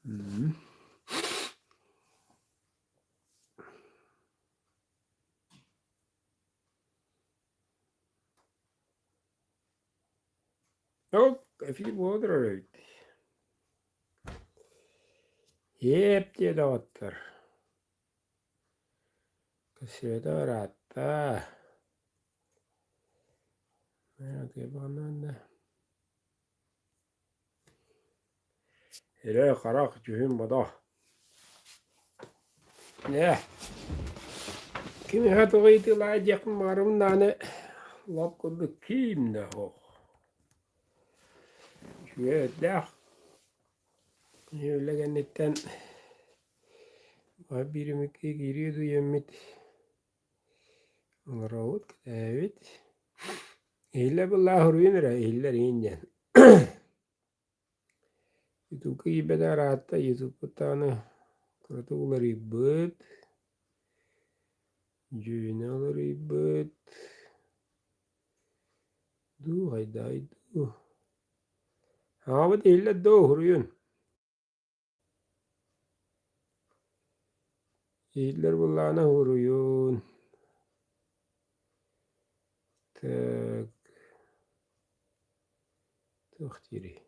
Hmm. Oh, viel water. Hep diye dağıttır. Kısırda rahatta. Hadi bana da. Hele karak cühüm bada. Ne? Kimi hatı gıyti layacak marım nane. Lap kuduk kim ne ho. Şüye dah. Öyle gennetten. Birimi ki giriyordu yemmit. Ravut evet. İlla billah rüyünre. İlla riyincan. YouTube ibadah rata YouTube tanah kereta ribet, jurnal ribet, hayda itu. Hawa illa huruyun. Illa bullana huruyun. Tak takhtiri.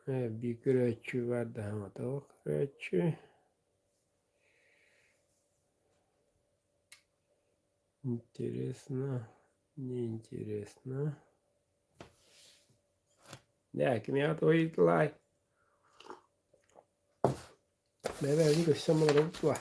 Bir küreççü vardı ama o küreççü. Интересно, неинтересно. Да, кем то и тлай. Да, не кусам рубла.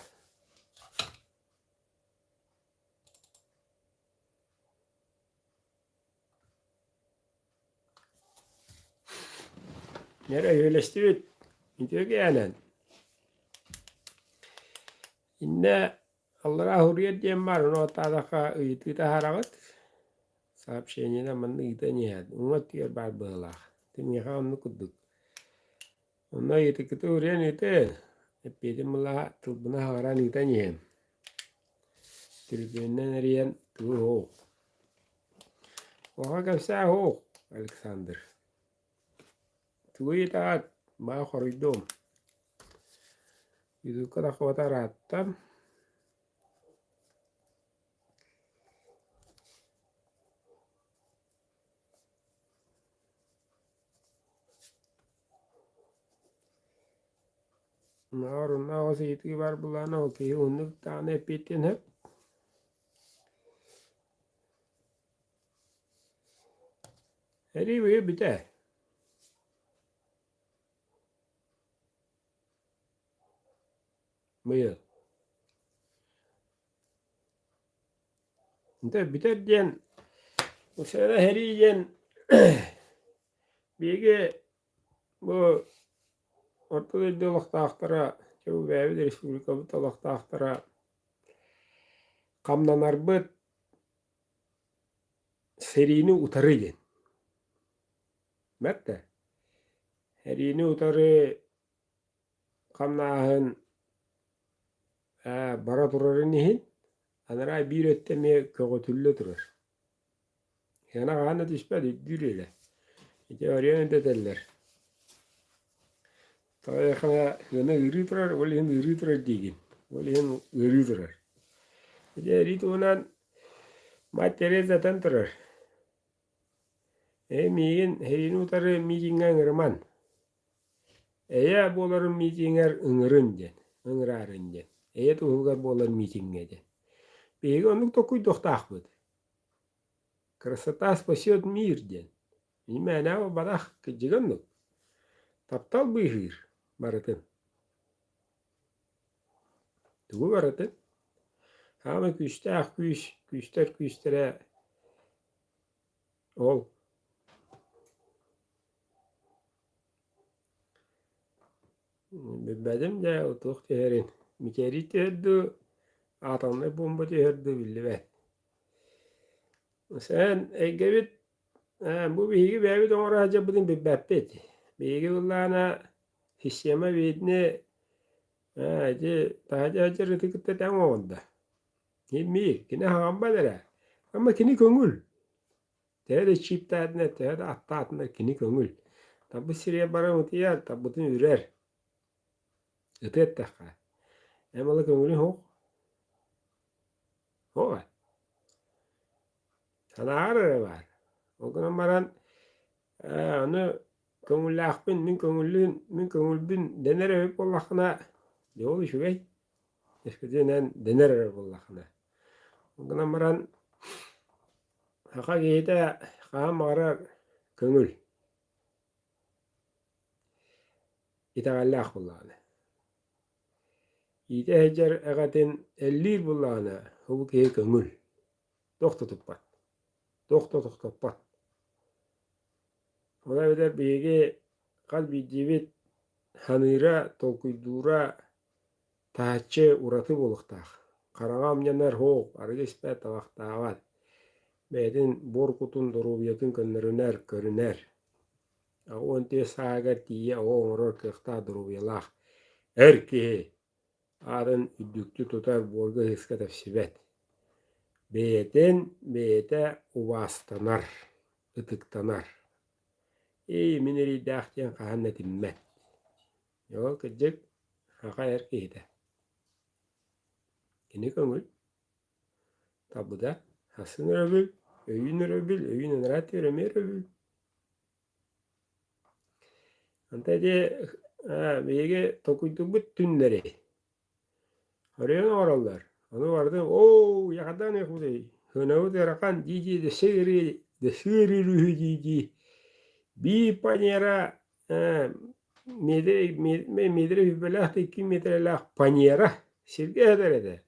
Nereye öylestivit? İntiyor ki yani. İnne Allah'a hürriyet diyen var. Onu otadaka itu harakat. Сообщение на манны это нет. Вот я барбала. Ты мне хам ну кудук. Но это который это. Эпиде мла тулбна харан это нет. Трибуна риен ту хо. وهاجم ساعة هو ألكسندر. تويتات ما خرجدوم. Itu kada kota ratam. Naor si itu bar bulana oke unuk tane pitin hep. Heri bir bite. Buyur. Inte biter diyen. Bu sene heri diyen. Bilgi bu ortada dolakta aktara. Çoğu bevi Respublika bu dolakta aktara. Kamlanar bıt. Serini utarı diyen. Mette. Herini utarı. Kamnahın. Bara durarı nihin. Anara bir ötteme kögötüllü durur. Yana gana düşmedi dürüyle. İşte oraya dediler. Tabii kana yana iri durar, öyle yana iri durar digin. Öyle yana iri durar. İşte iri tuğunan maddere zaten durar. Migin herin utarı miginga ngırman. Boların miginger ıngırın den. Ыңырарын den. Tuğulgar bolar miginge den. Begi onluk dokuy doktaq bud. Красота спасет мир den. Имена badaq kıcıgınlık. Taptal bıyır. Baratın. Tuğu baratın. Ama küster ol. Bedim de otuq teherin. Mikeri tehirdu. Atanlı bomba tehirdu billi be. Sen egebit bu bihigi bebi doğru hacı budun bibbepet. Bihigi ullana hissiyama bedine tahaca hacı rıtıkıtta tam oldu. Hilmi, kine hambalere. Ama kini köngül. Tehde çift adına, tehde atta adına kini köngül. Tabi sireye bara mutiyar, tabutun ürer. Ötet taka. Emalı köngülün hok. Hok. Sana ağrı var. O gün amaran onu köngüllahpın, min köngülbün dener öp Allah'ına. Ne oldu şu bey? Eskiden dener öp Allah'ına. O gün amaran haka giyde kaham ağrar köngül. İtagallах Allah'ına. İte hecer egatin ellir Allah'ına. Hubu kiye köngül. Dokta tutpat. Dokta tutpat. Ola beder beyge kalbi civit hanıra tolkuydura tahatçı uratı boluktaq. Karagam yanar hoq, argespet tavaqtağat. Beyden bor kutun durubiyatın könneriner, körüner. O ente sagar tiye o onror kıqta durubiyalaq. Erkeği adın üddüktü tutar borga hıska tefsibet. Beyden beyete uvastanar, ıtıktanar. Mineri dağıtyan kahanna timmet. Yo kıcık haka erkeği de. Kini köngül. Tabu da hasın öbül, öyün öbül, öyün önerat öremer öbül. Anta de beyge tokuydu bu tünleri. Arıyorsun oralar. Onu vardı. Oo yakadan ekudey. Hınavu derakan cici de sığırı ruhu cici. Bir panyera medre hübelah da 2 metrelah panyera. Sirge eder eder.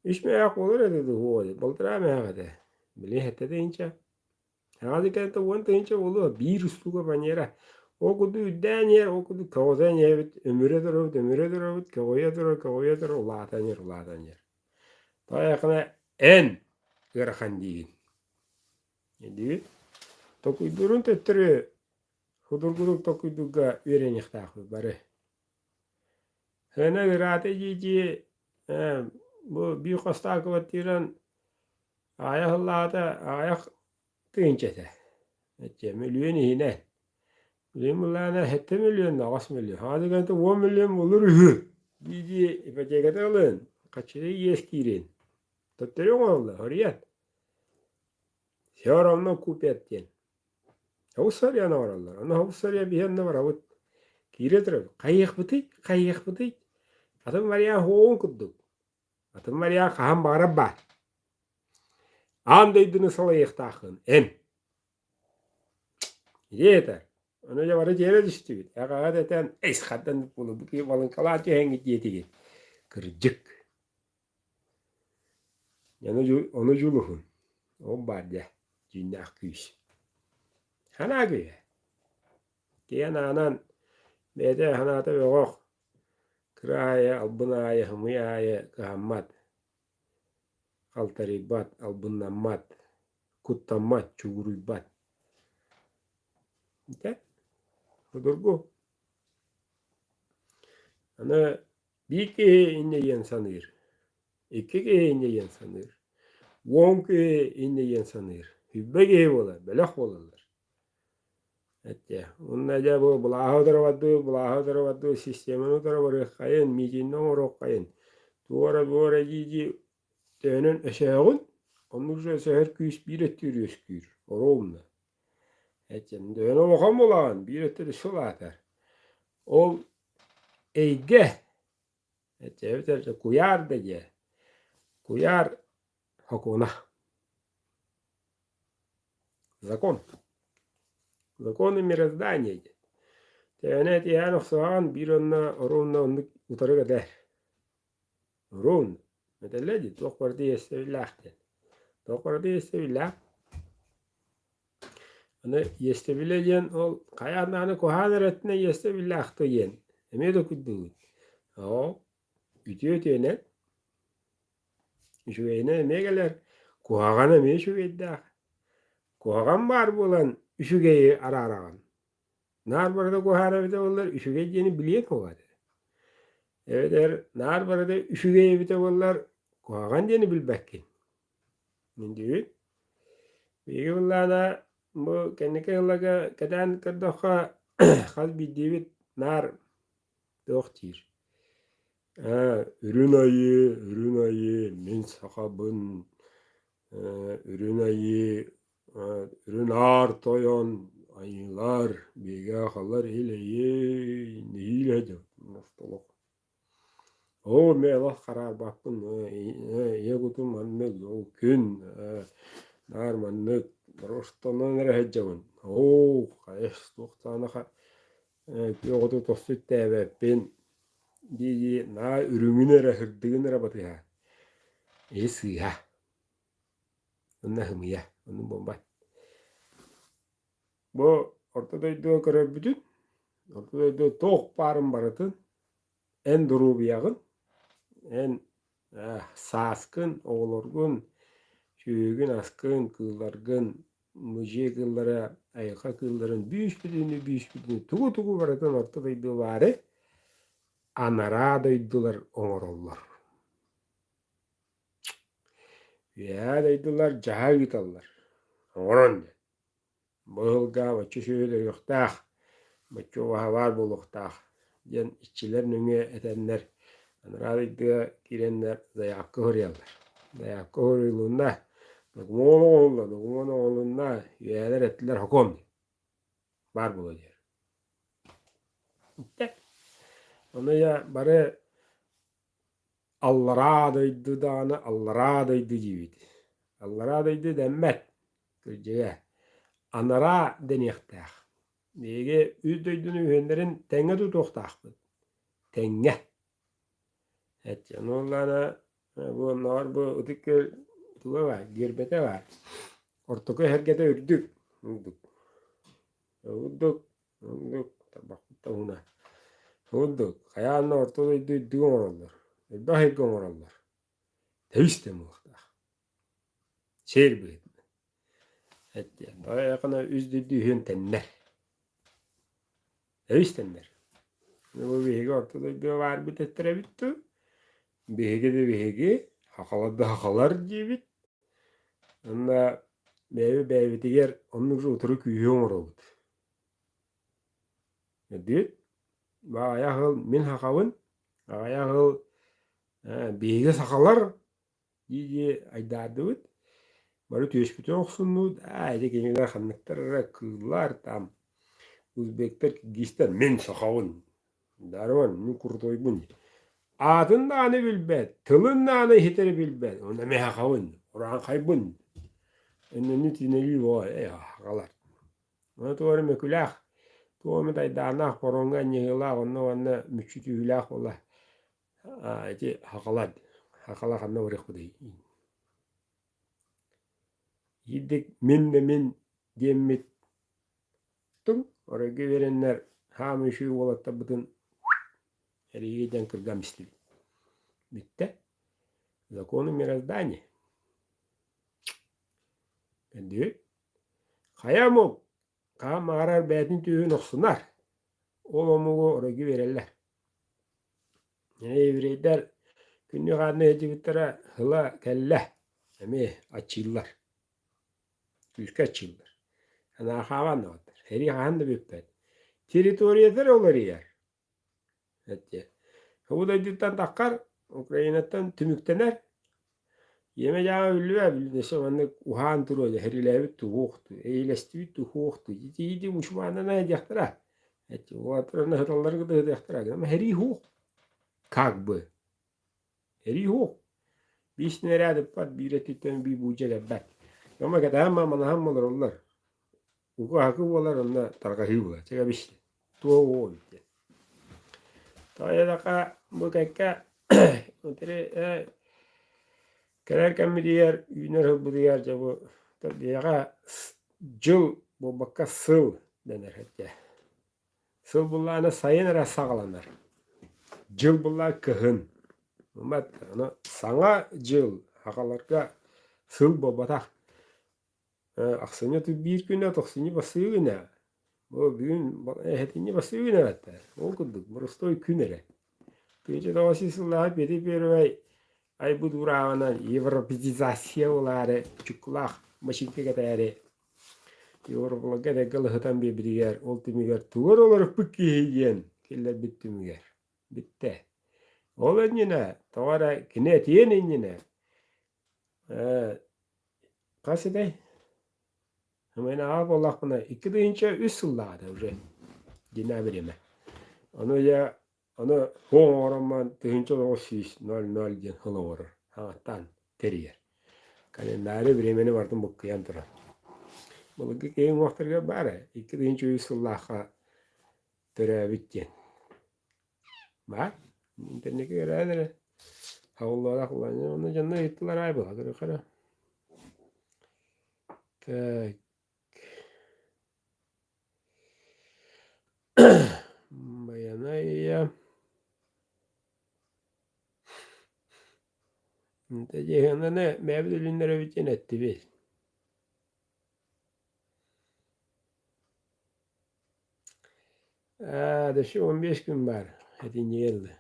İşme ayak olur eder bu oldu. Baltıra mı hadi. Bile hette de ince. Hadi kente wanta ince olur. Bir üstüge panyera. O kudu üdden yer, o kudu kavazan yer. Ömüre durur, kavaya durur, ulatan yer. Ta yakına en gırkan değil. Ne diyor? Tokuydurun tettere hudurguruk tokuyduga ürenik takı bari. Hene gırate cici bu bir kosta kuvvetiren ayak Allah'ta ayak tıyınçete. Ece milyon yine. Milyon Allah'ına hette milyon nağas milyon. Hadi kente 10 milyon olur hı. Cici ipecekete alın. Kaçırı yeskirin. Tutturuyor mu Allah? Hariyat. Şaramla kupet diyen. Havusar ya ne var Allah. Ana havusar ya bir yanına var. Havut. Kiretir. Kayık bıtı. Atım var ya hoğun kudduk. Atım var ya kaham bağırab var. Ağam döydüğünü salayık takın. En. Yeter. Onu da var yere düştü. Ya kağa deten. Es kaddan bunu. Bu ki balın kalatı hengit yetigi. Kırcık. Yani onu culuhun. O barca. Cinnak küs. Hana güye. Diyen anan. Bede hanata yok. Kıraya, albınaya, hımıyaya, kahammat. Kaltaribat, albınnamat. Kuttamat, çugurubat. İşte. Odur bu. Ana bir kere inleyen sanır. 2 kere inleyen sanır. 10 kere inleyen sanır. Hübbe kere olar. Belak olarlar. Hatta onlar da bu bulahı vaddu sistemini tarafı kayın, mijinden orok kayın. Duvara cici tenen eşeğin, onurca seher küs bir ettiriyor kür. Orumda. Hatta dönen olakam olan bir ettiri sulatar. Ol eyge. Hatta evde kuyar dege. Kuyar hakuna. Закон. Законы мироздания. Тәне тиян оқсаған bir орунна онлuk utarı kadar. Orun. Meteledi. Toqpardı yestevilahten. Toqpardı yestevilah. Onu yestevileyen ol kayağını kohanır etine yestevilahtı yen. Eme de kudduğu. O. Ütüyor tiyene. Şu eyne eme gelir. Kuhagan eme şu eddah. Kuhagan var bulan. Üşügeyi arağan. Nar barada kuhara bite onlar üşügeyeceğini biliyor mu var? Evet nar barada üşügeyi bite onlar Kuagan deni bilbekkin. Nindüğün. Bigi bullana bu kenneke yıllaga keden kırdoqa hal biddiğit nar doktir. Ürün ayı, min sakabın, ürün ayı, ürün ağır toyon, ayılar, bigi ağalar hileyi, nihile de. Nastolok. O melah karar bakın, yegutum anmel, o gün, nar mannet, rostonan rehecevun. O, kayış, tohtanaha, yoğdu tosut tebe, ben, diye, na ürümüne rehirdiğine rabatı ya. Esi ya. Onunla hımı ya, onun bomba. Bu, ortadaydı göre bütün, ortadaydı toğ parın baratın, en duru bir yağın, en saskın, oğlurgun, şüğün askın, kıllargın, müje kıllara, ayaka kılların büyüş bütünü, tugu baratın ortadaydı bari, anara daydılar oğurullar. Ya daydılar caha gitallar. Oğuran de. Bağılga, maçı şöyle yoktağ, maçı vahavar buluktağ. Yen işçiler nüne etenler, anara daydığa girenler zayakı hırıyallar. Zayakı hırıyalında, Dokumono oğlunda üyeler ettiler hukum. Var bu diyor. Onu ya bari Allah'a daydı dağını Allah'a daydı gibiydi. Allah'a daydı denmet. Kırcaya. Anara denektak. Dege üz döydüğünü üyenlerin tenge tutuktaq. Tenge. Et yanolana bu nar bu ötükür tuğu var. Girbete var. Ortaköy herkete ürdük. Uduk. Tabakta una. Uduk. Hayalna ortada düğün orallar. Dahi gün orallar. Teviste muhtar. Şehir büyük. Hatta daha yakına üzdü düğün tenler. Tevistenler. Bu bihege ortada bir var bir tetre bitti. Bihege de bihege. Hakalar gibi. Onda bevi diğer onun oturup yüğün oraldı. Dedi. Ayahıl min hakavın, ayahıl bihege sakalar diye aydardık. Barı tüyüşpütü oksundu. Ayda kendiler xanlıklar, kıllar tam. Uzbekler gister min sakavın. Darvan, min kurtoy bun. Adın da anı bilbet, tılın da anı hiteri bilbet. Onda mi hakavın, oran kaybın. Önünü tineli var, hakalar. Ona doğru mekülah. Tuğumu da darnak poronga nyehila ona müçütühülah ola. İşte hakalar. Hakalar kanna varık buday. Yedek min diyemmit. Tüm oraya verenler hamışı olatta bütün eriyeden kırgam istedi. Bitti. Законы мироздания. Diyor. Kayamok. Kam arar beytin tüyün oksunar. Olomuğu oraya verirler. Yine evreyler günlük adına hediyetlere hıla kelle. Emi açıllar. Küçük açıllar. Yani havan da vardır. Heri havan da büyük. Teritoriyeler olur yer. Evet. Bu da cidden takar. Ukrayna'dan tümüktener. Yeme ya ülüye bilmese bana uhan turu herilevi tuğuktu. Eylestivi tuğuktu. Yedi muşmana ne edektere. Evet. O atırına hıtalları da edektere. Ama heri huk. Kagbı. Heri huk. Biz nerede pat bir etitten bir buca lebet. Ama kata ham olur onlar. Uku hakkı olar onlar tarkahi olar. Çeka bişti. Tuğu o bitti. Taya daka bu kekka otere kererken mi diğer yüner bu diğer cevabı tabiyaga jıl bu bakka sıl denir hatta. Sıl bullana sayın ara sağlanır. Jıl bulla kıhın. Umat ana sana jıl hakalarga sıl bobatak. Aksine tu bir güne toksini basıyor güne. Bu bugün hetini basıyor güne hatta. O kuduk. Burası günere. Gece davası sıllaha beri bir vay Ay bu duravana Европеизация olare çukulak maşinke kadar Европа gede galıhıtan bir biriger ultimiger tuvar olarak pükki hiyen killer bittimiger bitte olan yine tavara kinet yenin yine kaside hemen ağab Allah buna iki deyince üsullada öyle yine birime onu ya onu hoğun oranman deyince o şiş nol diyen hılı olur havadan teriyer kalendari birimeni vardım bu kıyantıra Balıkı keyin vaktirga bara. İki deyince üsullah'a törabitken. Var. İnternete göre havlulara kullanıyor. Onun canına gittiler ay bula. Kara kara. Tak. Bayanaya. Tecihinde ne? Mevdülünlere bütün etti biz. Da şu 15 gün var. Hedince geldi.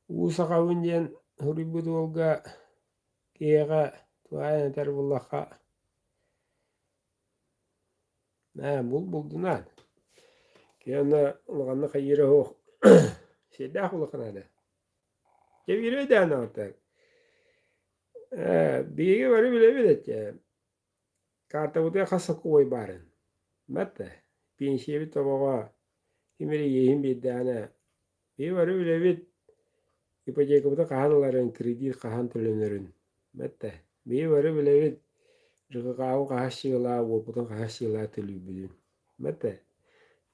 Usa kavunjen huribu dolga kiyaka tuaya terbullaka. Buldun. Kiyana ulganna kayira ho. Şeydah ulakana da. Çeviri de anahtar. Bilgi var bile bilecek. Karta bu da kasa koy barın. Mette. Bir şey bir tabağa. Kimleri yiyeyim bir tane. Bir var bile bir. İpacık bu da kahanların kredi kahan tölenlerin. Mette. Bir var bile bir. Rıkı kahu kahşıyla bu da kahşıyla televizyon. Mette.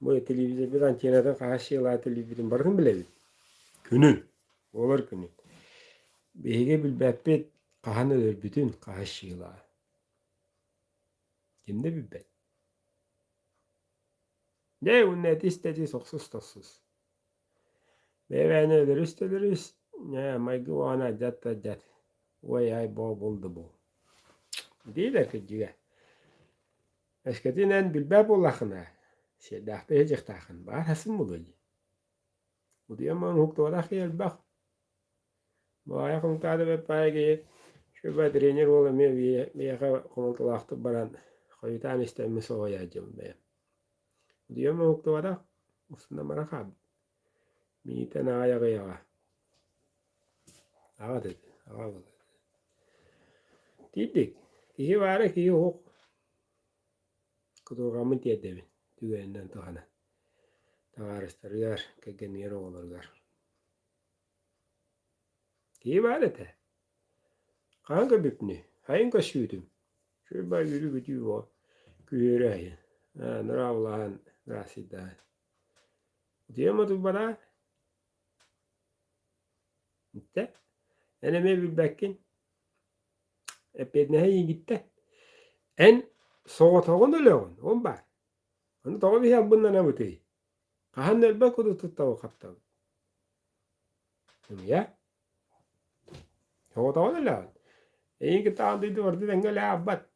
Bu televizyon bir antinadan kahşıyla televizyon barın bile bir. Günün. Olur günün. Bilgi bilbepet kahanlar bütün kahşıyla. Kimde bilbet. Ne unnet istedi soksuz toksuz. Bevene ödürüz. Ne maygu ona jat. Vay ay buldu bu. Değil de kıcıya. Esketinen bilbep olakına. Şeydahta hecek takın. Var hasım buluyor. Bu diye man hukta vada khiyal bak. Bu ayakın tadı ve payge. Şu badrenir ola me bir komuntalaktı baran. Koyutan istemesi oyacım be. Bu diye man hukta vada. Usunda marakab. Miten ayağı yağa. Ağa dedi. Ağa dedi. Didik. Kihi var kihi hok. Kutuğamı diyedemin. Tügeninden tohana. Tavarıştırıyor. Kegeniyeri olurlar. Kihi var ete. Kanka bipni. Hayın kaşıyordum. Şöyle bay yürü gidiyor o. Güyere hayın. Nara Allah'ın rasidden. Diyemadı bana. Gitti. Eneme bir bakın. Epeyden hayın gitti. En soğuk tağın öyle on. On var. Onu tağı bir yan bundan amıtı. Kahan elbek kudu tuttağı kaptağı. Ya. Soğuk tağın öyle on. İyi ki tağın dedi orada dengele abbat.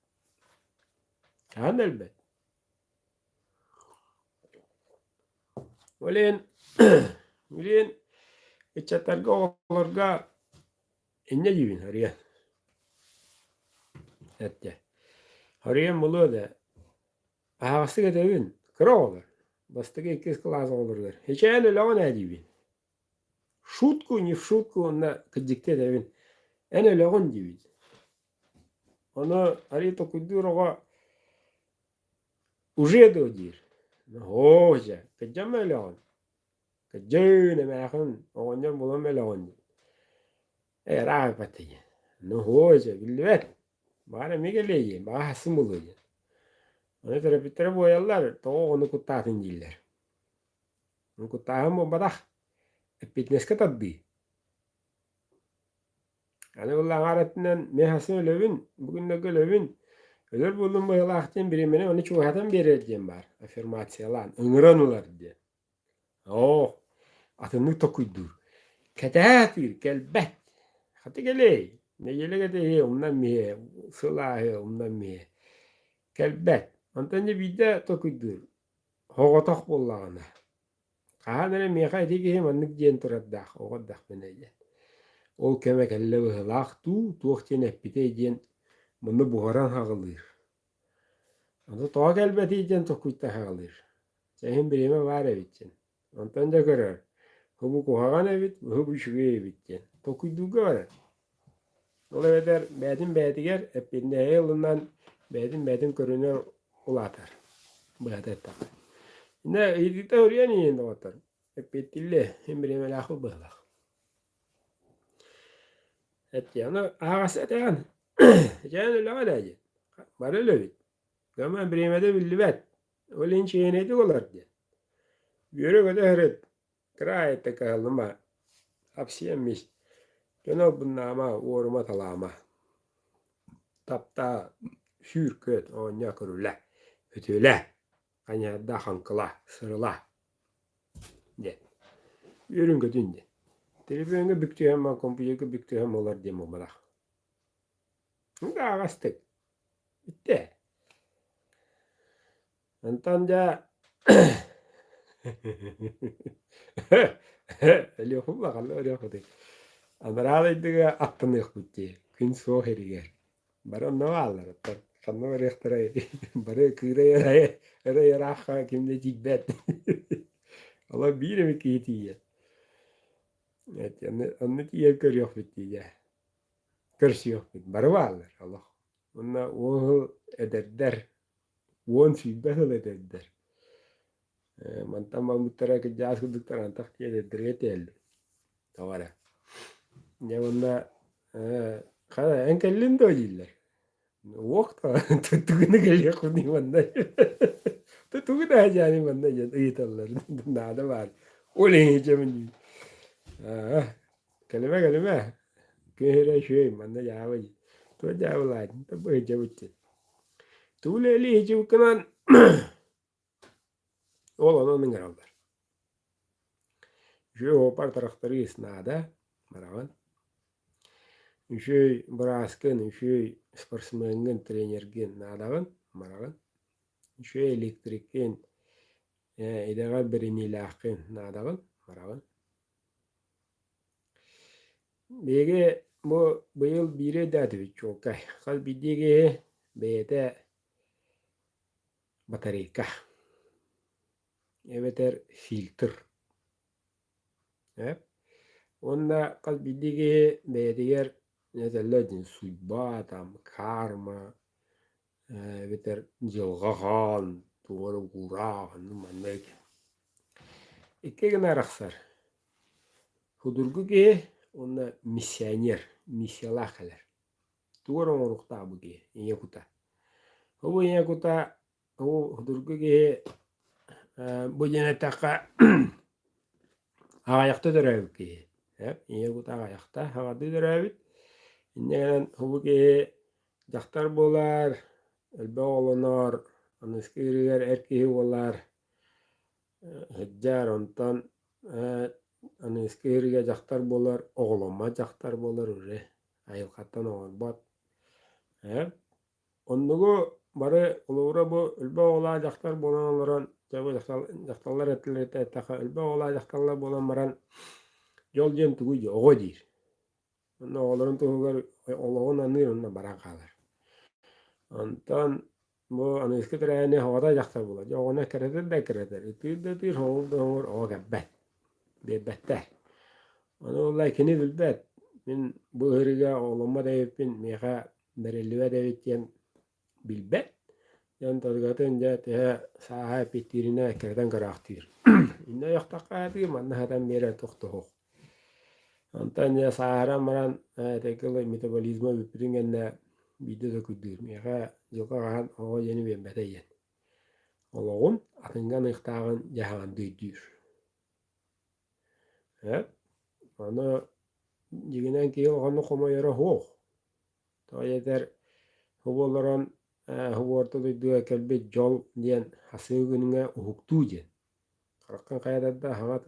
Kahan elbek. Öleyin. Öleyin. İçeterge olurga. İnne gibin hariye. Ette. Hariye mulu da. Ağası gedevin. Kıra olur. Bastığı ikiz klas olurlar. Hiç öyle ona gibin. Шутку, не в шутку, на кадикте devin. En öyle on gibi. Onu harita kuyduğuna уже dödür. Hoca. Kacam öyle on. Kacağına mehun. Ondan bulan öyle on. Rahat patiye. Ne hoca bilvet. Bana mı geleyim? Bana hasım buluyor. Onu terapitleri boyarlar. Toğu onu kuttatın diller. Onu kuttatın mı badak. Fitness tabii. Yani vallahi öğretmen mehasını lövün. Bugün de lövün. Öler buldum bu yıla akten birimine onu çoğadan vereceğim var. Afirmasiyalar. Öngıranılar diye. Oh. Atını tokuydur. Kedatir. Kelbet. Hadi geley. Ne gele gede ondan miye. Sıla ondan miye. kelbet. Ondan da bir de tokuydur. Hogotok bollağına. Kahanere miha etiki hem anlık diyen turaddak. Ogaddak beneyden. Ol keme kelle bıhılaq tuğ çenepite diyen bunu buharan hağılır. Onu toğa kelbeti diyen tokuyta hağılır. Sehin birime var evitçen. Ondan da görer. Hubu kuhagan evit, hubu şüge evitçen. Tokuyduğu var. Ola eder bädin bädiger epinde yılından bädin körüne ulatar. Bädet tak. Ne idite öğren yende otar. Epetille hemre melahı bıhla. Et yana ağası eten. Yani la alaje. Bare löbit. Gaman biremede billibet. Olin çeyneydi olar diye. Yürü göde heret. Kırayette kalma. Hapsiyemiş. Dönü bunama uğruma talama. Tapta sürköt onya körüle. Ötüle. Kanyada hankıla, sırıla. De. Yürün götün de. Telefonu büktüğüm ben kompüteri büktüğüm olar diyeyim o bana. Nga ağastık. Bitti. Antanca öyle yok bakalım öyle yok değil. Andrada attın yok bitti. Gün soğuk eriger. Baron ne varlar? Kanlı var yaktırayı. Bare kıyra yaraya. Yara yara kimde cibbet. Allah bir mi kiyetiye. Evet yani annet iyi görüyor bitti ya. Görüyor bitti. Bare varlar Allah. Ona o ederler. Won cibbet ederler. Mantan mamutara ke jas kuduktar antak tiya ederger tel. Tawara. Ya onda kada enkelin dojiller. Waktu tutuguna geliyor kuni manda. Tutuguna aja ni manda ya itallar. Nada var. Oleh jaman. Kelime. Kehre şey manda jawa. To jawa lain. To boy jawa. Tu leli hiju kanan. Olan onun garallar. Şu hopar taraftari isnada. Marawan. Şu brasken, şu sportsmengen, trenergen nadawan. Marawan. Şu elektrikken ideal birini lakin nadawan. Marawan. Bege bu yıl bire dağıtıyor çok kay. Kal bidige bete batarika. Eveter filter. Evet. Onda kal bidige betiger neteledin suybatam karma. Eveter jilgahan tuvaru gurahan numanek. İki gün araksar. Hudurgu ki onda misyalar. Tuvaru orukta bu ki. İyi kuta. Hubu iya kuta hudurgu ki bu jene taka ayakta dörevik ki. Iya kuta ayakta havada dörevik. İnden hubu ki jaktar bolar, elbe olunar, anıskiriger erkeği bolar, heccar ondan anıskiriger jaktar bolar, oğlama jaktar bolar öyle. Ayılkattan oğul bat. Onnugu bare olura bu elbe ola jaktar bolan olaran jabo jaktallar ettiler taka elbe ola jaktallar bolan maran yol jem tugu ogo dir. Onno oğların tugugar oloğun anır onna baran kalır. Ondan bu anıskı trene havada jaktar bola. Jogona kereter. Itir hoğur ogo gabbet. Bebette. Onu olay kini bilbet. Min bu hırıga oğluma da yapın miha berelive de bitiyen bilbet. Yan tadgatın ja teha saha pitirine kerden karaktır. İnne yaktakka dir manna hadan bere tohtoh. Antan ya sahara maran tekele metabolizma bipringenne bide de kudur. Miha joka han o yeni bir beteyen. Oloğun atıngan ıhtağın jahan duydur. Onu jiginen ki onu koma yara hoğ. Ta yeter huboların huborta duyduğu kelbe jol diyen hasıgınına uhuktuğu. Karakkan kayada hamat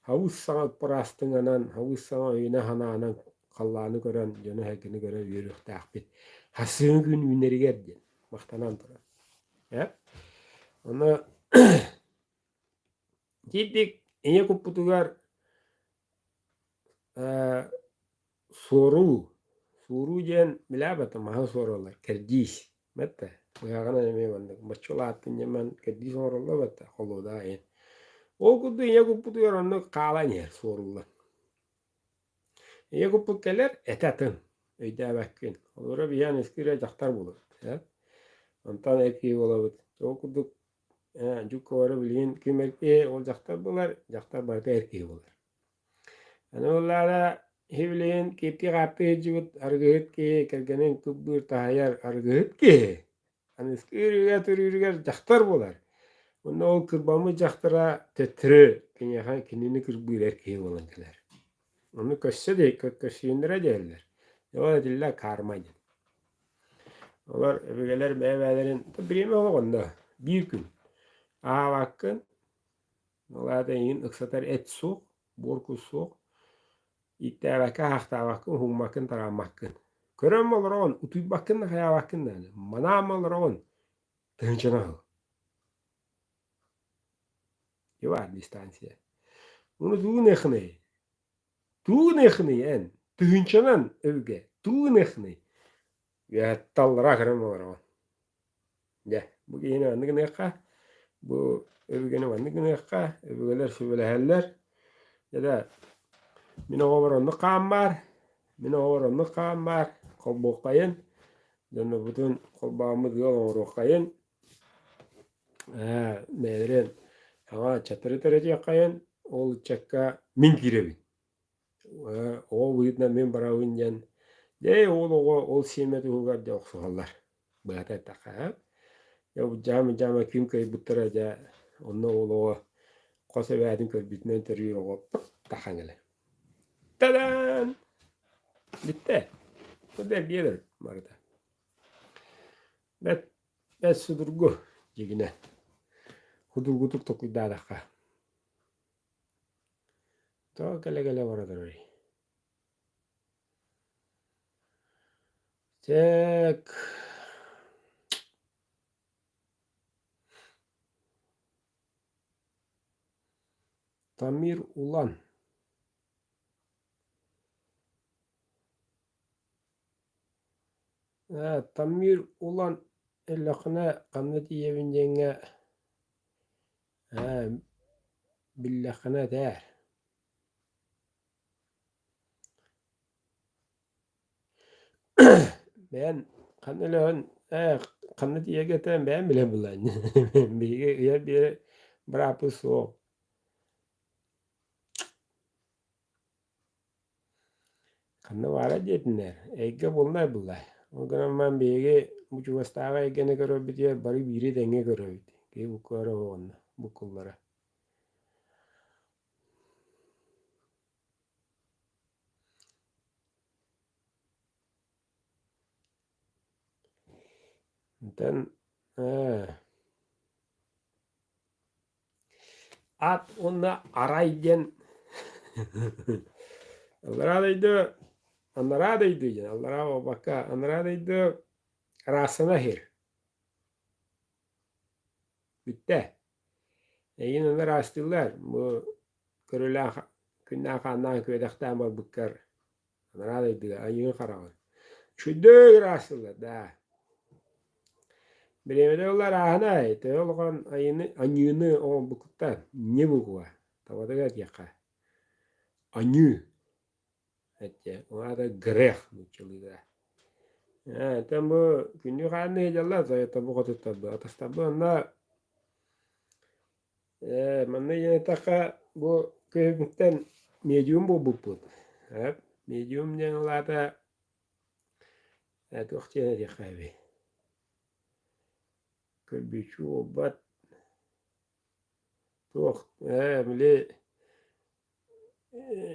havuz sana parastınganan havuz sana öyle hananan kallanı gören jonu hekini gören yürük takbit. Hasıgın üneri geldi. Mahtanan tura. Ya. Onu gittik. İyi kuputugar soru. Soru diyen bilabata maha sorular. Kerdiş. Mette. Buyağına yemeği bandık. Maçola attın yemen kerdiş sorular bette. Kolu da en. O kudu iyi kuputugar onu kalan yer sorular. İyi kuputkeler etatın. Öyde bakın. Olur bir yan eskire jaktar bulur. Ya. Ondan erkeği olabilir. O kudu Jukkora bilin kim erkeği ol jaktar bular. Jaktar barda erkeği bular. Anu onlara hivleyin kiti kapı hicibut argıhıt ki kergenin kubbur tahayar argıhıt ki. Anu skürüge türüge jaktar bular. Onu o kırbamı jaktıra tetri. Kinyahan kinini kırbur erkeği olankiler. Onu köşse de köşsüyündüre derler. Yola dilla karmayın. Olar öbürgeler meyvelerin birimi olanda bir gün. Ağa bakın. Olar da yin ıksatar et soğuk. Borku soğuk. İttebaka haktavakın hummakın taramakın. Körem olur on. Utuy bakın da haya bakın da. Manam olur on. Tınçına hıl. Yuvar distansiya. Onu tuğun ekni. Tuğun ekni en. Tınçınan övge. Tuğun ekni. Ya tallara körem olur on. Ya. Bu yine anlık nekka. Bu övgeni anlık nekka. Övgeler sübüleheller. Ya da min oğuranlı kan var. Min oğuranlı kan var. Kolboktayın. Dönme bütün kolbağımız yol oğurukayın. Näderen ağa çatırı terece kayın. Ol çakka min kirebin. O buyutna min barawın jan. De ol semeti hugar de oksuhallar. Bata taka. Ya bu jama kim kay buttara ja. Onno o kosa badin kay bitnen teriyor o takangale. Tadan! Bitti. Bu da gelir marada. Bet sudurgu jigine. Hudurgutuk toku dadaka. To gele varadır. Cek. Tamir ulan. Tamir ulan ellakına kanıtı yevinceğine billakına der. Ben kanılan kanıtı yegeten ben bile bulan. Bir bırakı soğuk. Kanı vara dedinler. Ege bulunay bulay. O zaman ben bir bu çuvastava egene göre bitiyor. Bari biri denge göre bitiyor. Ki bu kadar o bu kullara. Dan at onu arayken Anlaradaydı. Anlaradaydı yani. Anlara baka. Anlaradaydı. Rasına her. Bitti. Yine de rastırlar. Bu körülen günah kandan köydekten bak bıkkar. Anlaradaydı. Ayın karavan. Şudur rastırlar da. Bilemede onlar ahana. Te olgan ayını o bukuttan. Ne bu kuva? Tavada gat yaka. Anyu. Ette. Ona da greh bu çılgıda. Tem bu günlük haline heyecanlar saya tabu kotu tabu. Atas tabu anda mana yine taka bu köyümüzden medium bu buput. Medium yang lata tuh cina dia kahve. Kerbicu obat tuh mili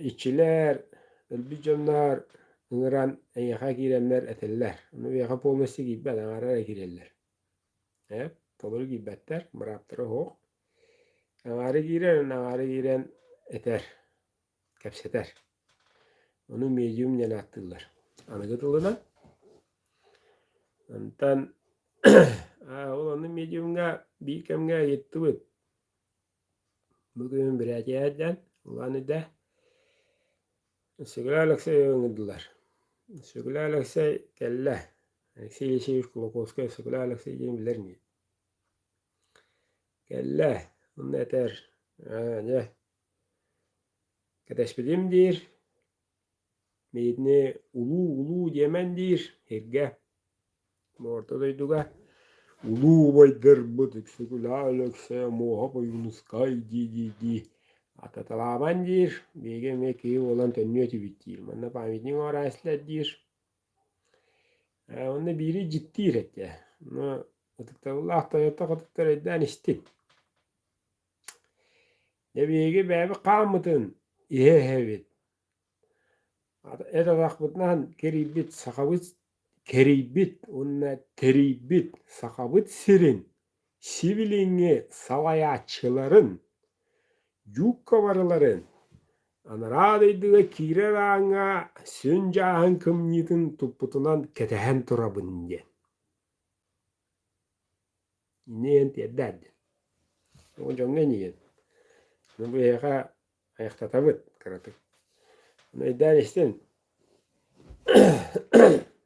içiler, elbicamlar, ngıran yaha girenler eteller. Onu yaha polmesi gibi ben araya girerler. Tolur gibi better, meraptırı hoğ. Nangare giren eter, kapseter. Onu medium yana attılar. Anıgıtılına. Ondan Olanı mediumga bir kemge gitti bu. Bugün bir açıdan ulanı da Sigulalıksa yöngüdüler. Sigulalıksa kelle. Şey kulokoska sigulalıksa yiyeyim bilir mi? Kelle. Onun eter. Ne? Kadeşpedim dir. Meydine ulu diyemendir. Herge. Ortadaydıga. Ulu baydır budik. Sigulalıksa moha bayunuskay di. Atatalaman dir. Bege meki olan tönüyeti bittir. Manna pamitini orasla dir. Onda biri ciddi üretti. Ama Allah Toyota katıklar eden istin. Ne bilgi bebi kalmadın. İhe hevit. Eda takbıtnan keribit sakabıt keribit. Onunla teribit sakabıt sirin. Sivilingi salayaçıların yük kavarıların anıradıydığı kire rağına süncahan kımnidin tupputunan ketehen turabın diye. Niyen tiyedad. O jonge niyen. Bu yaka ayakta tabut karatık. Ne idan istin.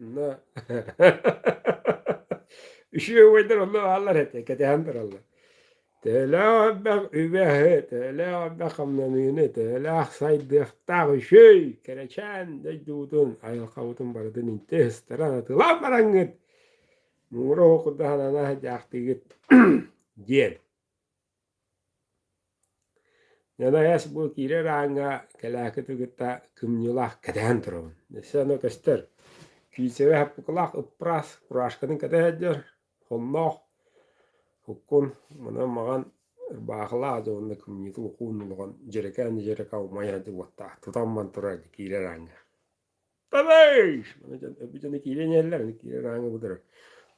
Ne? Üşüyor vaydır Allah Allah ete. Ketehandır Allah. Tela bak übehe. Tela bak amnamine. Tela saydıkta şey. Kereçen de dudun. Ayıl kavutun baradın inte hıstaran atılan barangıt. Muro okudahan anah jaktigit. Diyen. Yana yas bu kire ranga kelakıtı gıtta kımnyulah kadehan turun. Nesano kaster. Kisewe happukulak ıpras. Kuraşkının kadehajar. Honnoh. Hukun. Mana mağan bağla adı onda kımnyutu hukun ulugan. Jereka umayadi vatta. Tutamman turardı kire ranga. Tabeş! Bir canı kire nyeller. Kire ranga budur.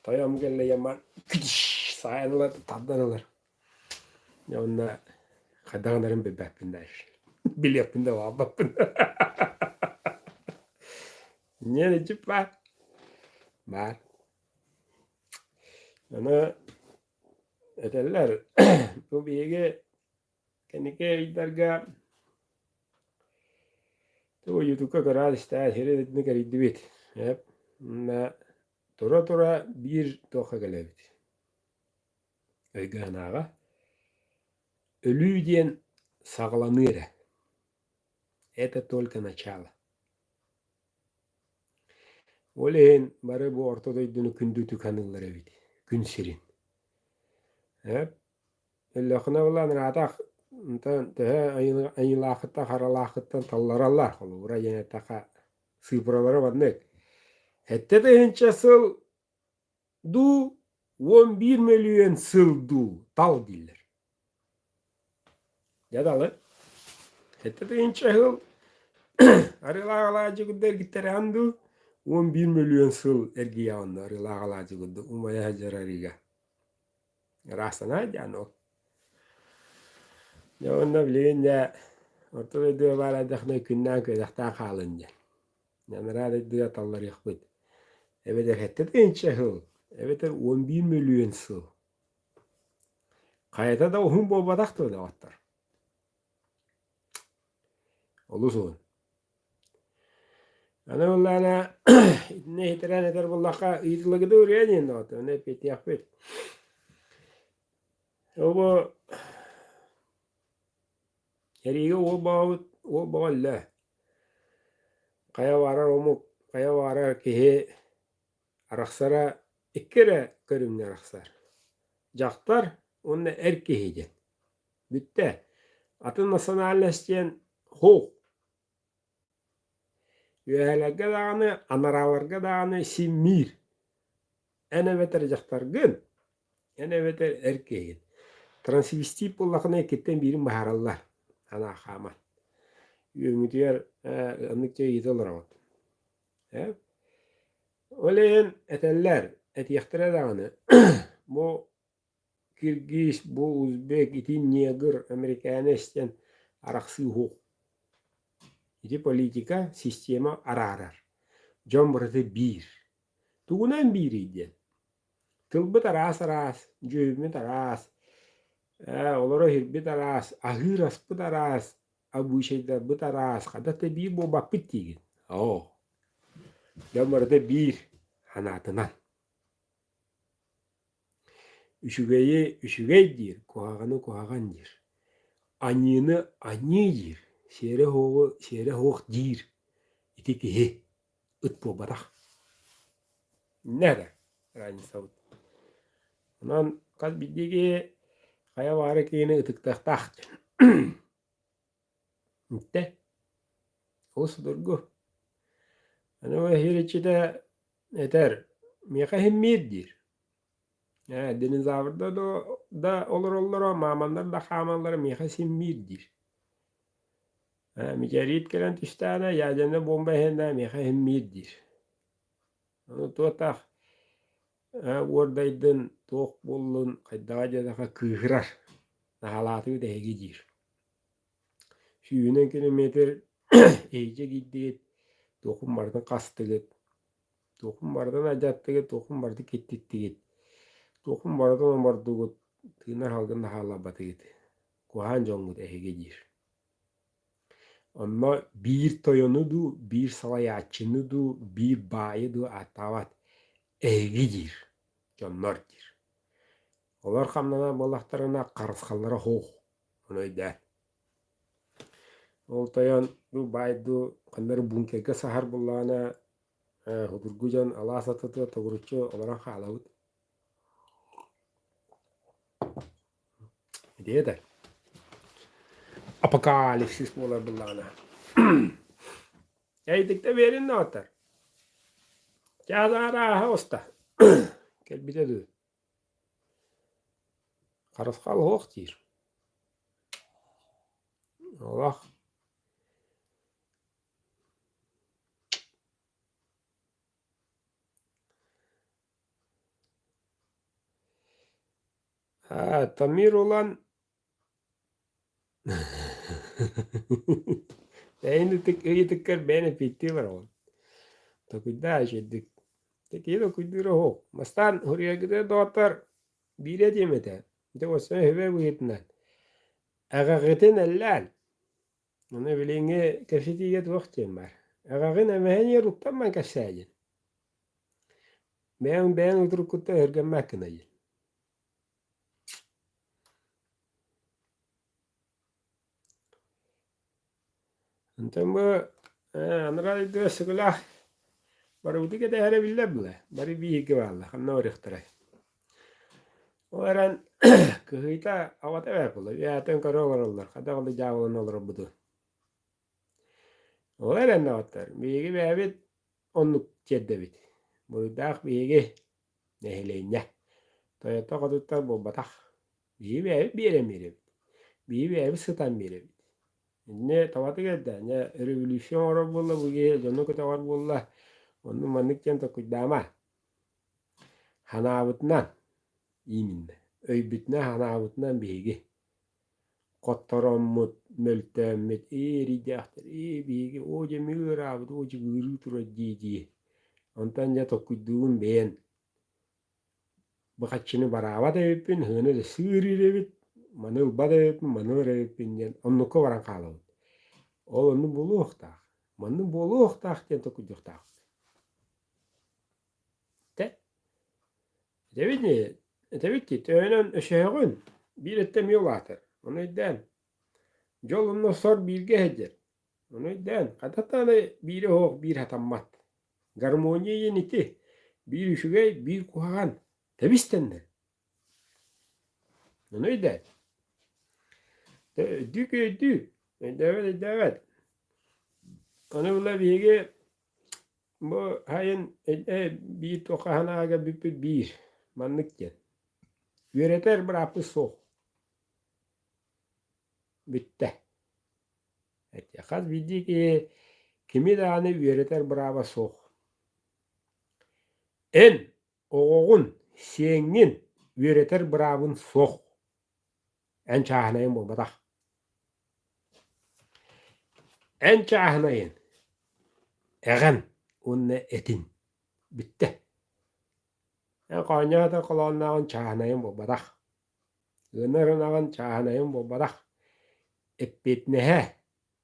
Tayam gelle yaman. Kıdiş. Sayanılar taddanılar. Ya onda kadağların bebeğindeş. Bilyapında var babında. Niye ne cip var? Var. Ana eteller bu bilgi kendike idarga tu YouTube'a karar işte seri ne kadar dibit. Hep na tora bir toka gelebit. Öyganağa ölü diyen sağlanır. Это только начало. Olehin bari bu ortada iddiğini kündü tükanırlar evdi. Gün sirin. Hep. Ellakına olan ratak. Ayılakıtta haralakıttan tallarallar. Buraya yine taka sıfıralara vannek. Hette de hinçe sıl du 11 milyon sıl du. Tal diller. Yadalı. Hette de hinçe sıl arılağalacı güdder gittere andu 11 milyon sıl ergi yağındı. Arılağalacı güdder. Umaya hacer ariga. Rastana canok. Ya onda bilin ya ortada diyor var adakna günden köyden kalınca. Yani rağda diyor tallar yakbıt. Evet hette de inçe hıl. Evet 11 milyon sıl. Kayata da ohun bobadak da attar. Olusun. Ana vallahi ne hitiren eder vallaha iyitlığı da oraya ne atıyor. Ne peti yakbıt. O bu yeriye o bağlı. Kaya varar omuk. Kaya varar ki araksara ikkere körümne araksar. Jaktar onu erkehiyecek. Bitti. Atın nasana halleşeceğin hoğ. Yühelerge dağını, anaralarga dağını simmir. Ene veter jaktar gün. Ene veter erkehin. Transvestit bollakına kitten birim baharallar. Ana xaman. Yöngütüyer anlıkça yitilir ama. Oleyen eteller, et yaktara dağını. Bu Kirgiz, bu Uzbek, iti Negr, Amerikanesten araksı hoğ. İti politika sistema arar. Jom berarti bir. Tugunan bir idi. Tılbı taras aras, cüğümü taras. Olara hirbi taras, ahır aspı taras. Bu şeyde bu taras. Kadate bir bu bakıp tigin. Oh. Damarda bir hanatından. Üşügeyi üşügeydir, kuhağını kuhağandır. Anyını anyıdır. Şere hoğ dir. İti kihi, ıt bu barak. Nere? Rani savut. Ondan kaz bildiği kaya varı kiyini ıtıktaktak. Mitte. O sudurgu. Hani o hiriçi de yeter. Miyaka hemmiyedir. Deniz avırda da olur o mamanlar da hamanlar miyaka hemmiyedir. Micarit gelen tüstane yacında bomba hende miyaka hemmiyedir. Onu tuğatak oradaydın toğ bollun kaydağa jadaka kıhırar. Nahalatı da hegidir. Şuyunen kilometre iyice giddi. Tohum bardan kastıgıt. Tohum bardan ajattıgıt. Tohum bardan kettittигит. Tohum bardan on bardıgıt. Tığınar halgın nahala batıgıt. Kuhan jongut ehegedir. Amma bir toyonudu, bir salayatçınudu, bir bayıdu atavat ehegedir. Jonnordir. Olar kamnana bolaktarına karıskallara hoğ. Onu eder. Ol toyon du baydu kanları bunkege sahar bullana hudurgujan ala satata togurucho olarak halawut. Diye de. Apokalipsis bolar bullana. Yaydık da verin ne atar. Kâzara hosta. Kel bir de du. Karıskal hoğ dir. Allah. Tamir olan Beni tık iyi tıkkar beni pitti var o. Takıda şeydik. Teki de kuyduğu hoğ. Mastan huriya gide doğatar. Bir edemete. De o sen heve bu yetinen. Ağağıtın ellal. Onu bilenge kafetiye vaktim var. Ağağın emehen yeruktan man kasayın. Ben oturukutta örgenmek kınayın. Antam bu anıral de sıkılah. Baru uti de hele bille bile. Bari bir iki valla. Hamna oriktaray. O eran kıhıyta avata verpulu. Ya ten karo varırlar. Kada oldu javulun olur budu. O eran ne atar. Bir iki bir onluk çeddebit. Bu dağ bir iki neheleyne. Toyota kadutta bu batak. Bir yere mirip. Bir evi sıtan mirip. Ne tavatı geldi. Ne revolüsyon var bulla bu ge. Jono kata var bulla. Onu manık çanta kudama. Hanavutnan. İminde. Öybütne hanavutnan bigi. Kottorommut, möltömmüt, rijahtır, bigi. Oje müür abud, oje gürü tura jiji. Ondan ja tokkudduğun beğen. Bakatçını baravat evipin, hını da sığırır evip. Manıl bada evipin, manıl evipin. Onnuka varan kalavut. Onu buluq taq. Manı buluq taq jen tokkuduk taq. Te? Tevit öğnen öşeğün. Bir ettem yol atır. Onu idden. Yolunu sor bilge heder. Onu idden. Katatane biri hoğ bir hatammat. Garmoniye yeniti. Bir üşügey bir kuhagan. Tebistende. Onu idden. Dük ödü. Evet. Onu bula bilge bu hayın bir tokahanaga bir manlık gen. Yöreter bırakı soğuk. Bitti. Yakaz bildi ki kimi tane yöreter brava soğuk. En oğun senin yöreter bravın soğuk. En çahnayın bu batak. En çahnayın. Eğen onunla etin. Bitti. Qonya da kolonnagan çahanayım bu badak. Gınırınagan çahanayım bu badak. Eppetnehe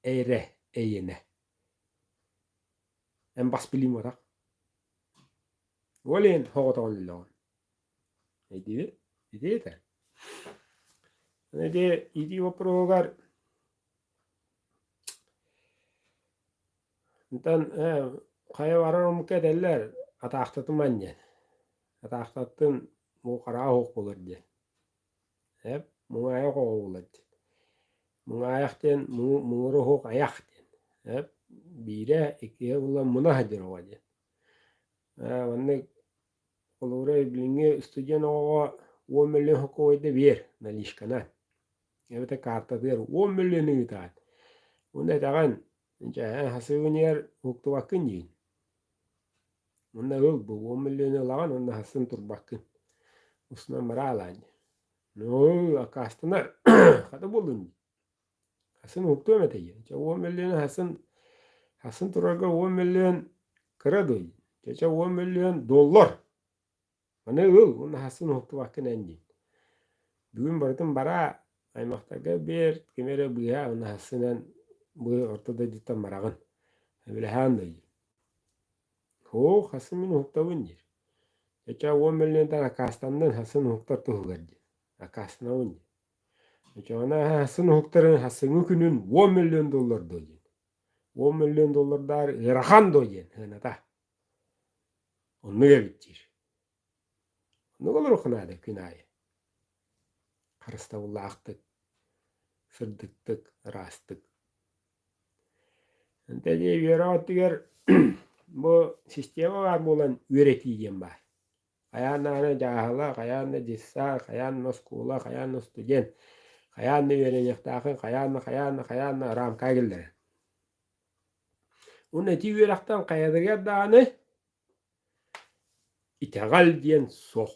eire eyine. En bas bilim badak. Olin hoğotan lilon. Edi, edi de. Edi, idi oprogar. Entan kaya varan kedeller ataqtatı manye. Ataqtattın bu qara hoq bolur diye. Hep muңaya hoq bolur diye. Muңаяқтен muңuru hoq ayaq diye. Hep bire ikiye ulan muna hadir oğa diye. Vanne olura bilinge stüdyen oğa 10 milyon hoq oyda bir nalişkana. Evet karta der 10 milyonu itaat. Onda dağın hasığın yer hoqtu bakın deyin. Onda ıl bu 10 milyonu lağın onda hasın tur bakın. Usna mara alan. No akastına kada bulun. Hasın hoqtu emete. 10 milyonu hasın turarga 10 milyon kira doy. Çeçe 10 milyon dolar. Mana ıl onda hasın hoqtu bakın endi. Bugün barıtın bara aymaqtaga bir kemere buya onda hasınan bu ortada ditta maragın. Böyle handay. Ho hasın min hoqtawın der. Çeçe 10 milyon tane akastandan hasın hoqtar tuğgar der. Akastına on der. Çeçe ona hasın hoqtarın hasını günün 10 milyon dolar doy. 10 milyon dolar dar irahan doy. Hınata. Onu gebittir. Onu olur okunada künayı. Karısta ullaqtık. Sırdıktık. Rastık. Ente diye bir öğrettiler. Bu sistema var bolan öğretiyeceğim var. Kayanna cahala, kayanna cissa, kayanna skula, kayanna student, kayanna öğrenecektakın, kayanna ram kaygıları. O neti öğrekten kayadırga dağını itegal diyen soğ.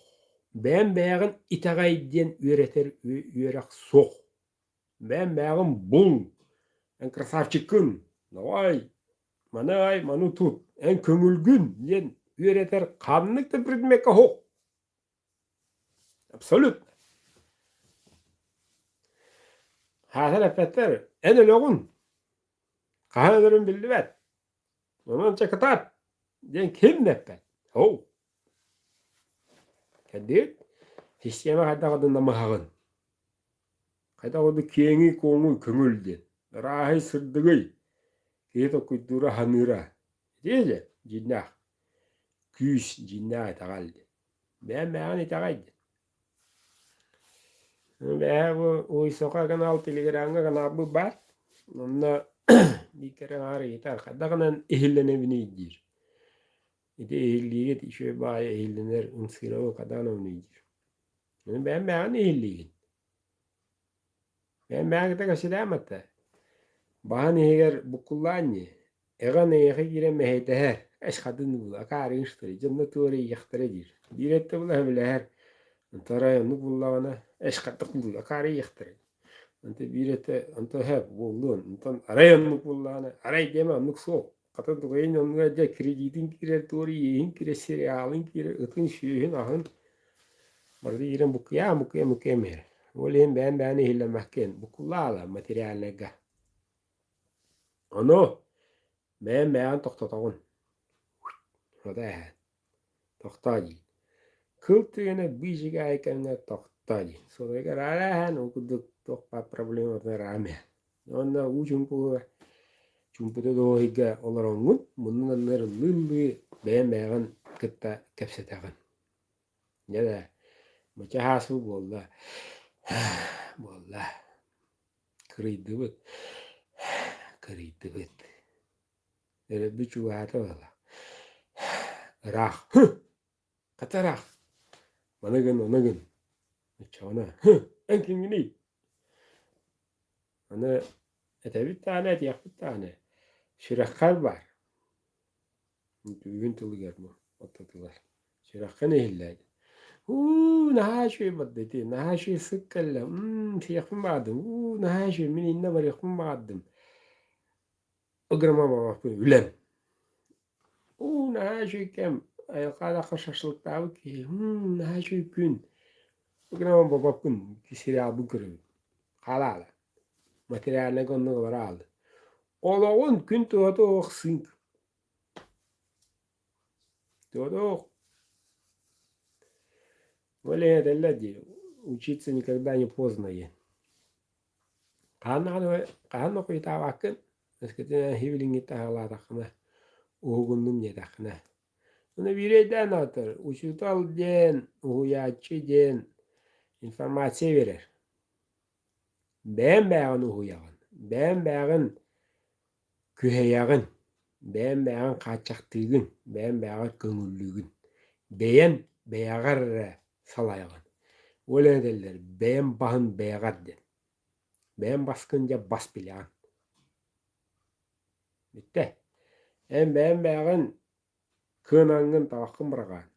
Ben beğen itagay diyen öğreter öğrek soğ. Ben beğen bul. En krasavçıkın. Navay. Manay manu tut. En köngülgün diyen öğreter kanlık da bir hoq. Absolut. Hasan efetler en öloğun. Kahanlarım bildi bet. Onun çakatat. Den kim nepet. Ho. Kendi sistema kadar kadın mahağın. Kadar kadar kengi konu kömüldü. Rahi sırdıgıy. Keto kudura hanıra. Diye cinnah. Küs cinnah tagaldı. Ben itagaydı. Ben bu sokağa al telegramga kana bu bar. Onunla bir kere ağrı yeter. Kadağının ehillene bineydir. İde ehilliğe işe bağı ehillener. Unsira o kadağına bineydir. Ben ehilliğin. Ben gide kaşıdamatta. Bahan eğer bu kullanı. Eğer eğer gire mehdeher. Eş kadın bu. Akarı işleri. Cennet orayı yaktıradır. Bir ette bu da bileher. Antarayını bullağına. Eş kadın bu. Akarı yaktıradır. Ante birete ante hep buldun. Antan arayanlık bullağına. Aray deme anlık soğuk. Kata dolayın onunla da kreditin kire doğru yiyin kire seriyalın kire ıtın şüyün ahın. Barda yiren bukuya mer. Olin ben hillemekken. Bukullağla materyal ga. Onu ben toxtatağın. O da toxtacı. Kıltığına bir şey aykanına toxtacı. Sonra garahan okuduk toxpa problem orada rame. Onda Çumpuda da higa olarangun. Bunlar lıllı ben kıtta kepsetağın. Ya da maça hasu bolla. Bolla. Kırıydı bıt. Öyle bir çuvaata valla. Rah. Kata rah. Bana gün. Çana. En kimini. Ana bir tane diye bir tane. Şirakar var. Düğün tulu gelme. Otadılar. Şirakar ehilleydi. Nahaşi baddeti. Nahaşi sıkkalla. Siyakım bağdım. Nahaşi min inne var yakım bağdım. Agrama baba ülem. Nahaşi kem. ayılkada şaşılıktabı ki, naha şu gün. Bugün ama babapkın ki serial görüyor. Halala. Materyaline konuları aldı. Oğlağın gün doğdu oğsın. Doğdu. Валя ляди, учиться никогда не поздно. Каанна куйтааваккын, эскетина хивлинги тахалаатаххына, уһугуннум диэтаххына. Уна бирэйдээн атыр, учутал диэн, уһуяаччы диэн информация берер. Бээн бээгин уһуягын, бээн бээгин күһэйягын, бээн бээгин хаачахтыыгын, бээн бээгин көҥүллүүгүн, бэйэн бэйагар салайгын. Өлөдөллөр, бэйэн баһын бэйагар диэн. Бэйэн баскынжа бас билэҕин. Bittä. Бэйэн бээгин кыынаҥҥын табаххын быраҕаан.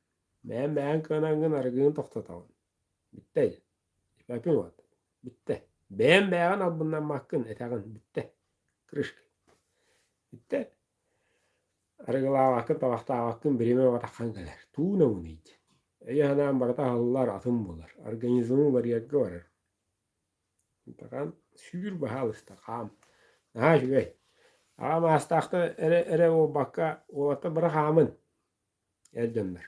Бэйэн бээгин кыынаҥҥын арыгыын тохтотоҕун. Bittä. Испапин уот. Bittä. Бэйэн бээгин албыннаммахкын этэҕин. Bittä. Крышка. Bittä. Арыгылаабахкын табахтаабахкын бириме батаххан келер. Тууна мунийди. Эйэһэнаан барыта халлар атын булар. Организмы барыарга барар. Таган сүүр баһалыста хаам. Наһаа шүгэй. Аама астахта эре о бакка олата бара хаамын. Элдөннөр.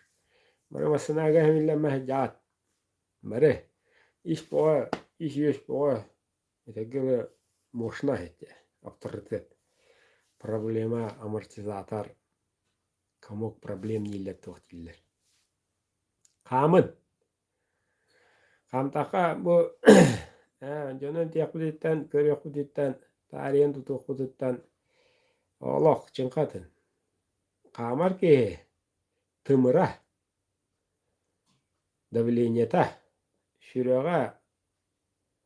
Бара масынаага хэмиллэмэ жаат. Бары. Иш боо, иш боо. Этэгге мошна хэтэ. Авторитет. Проблема амортизатор. Комок проблем нилет тохтиллер. Хаамын. Хаамтака бу жонон тиякудиттен, көрөкудиттен, тариен тутукудиттен олох чыңкатын. Камар ки тымыра, давлениета, шүрөга,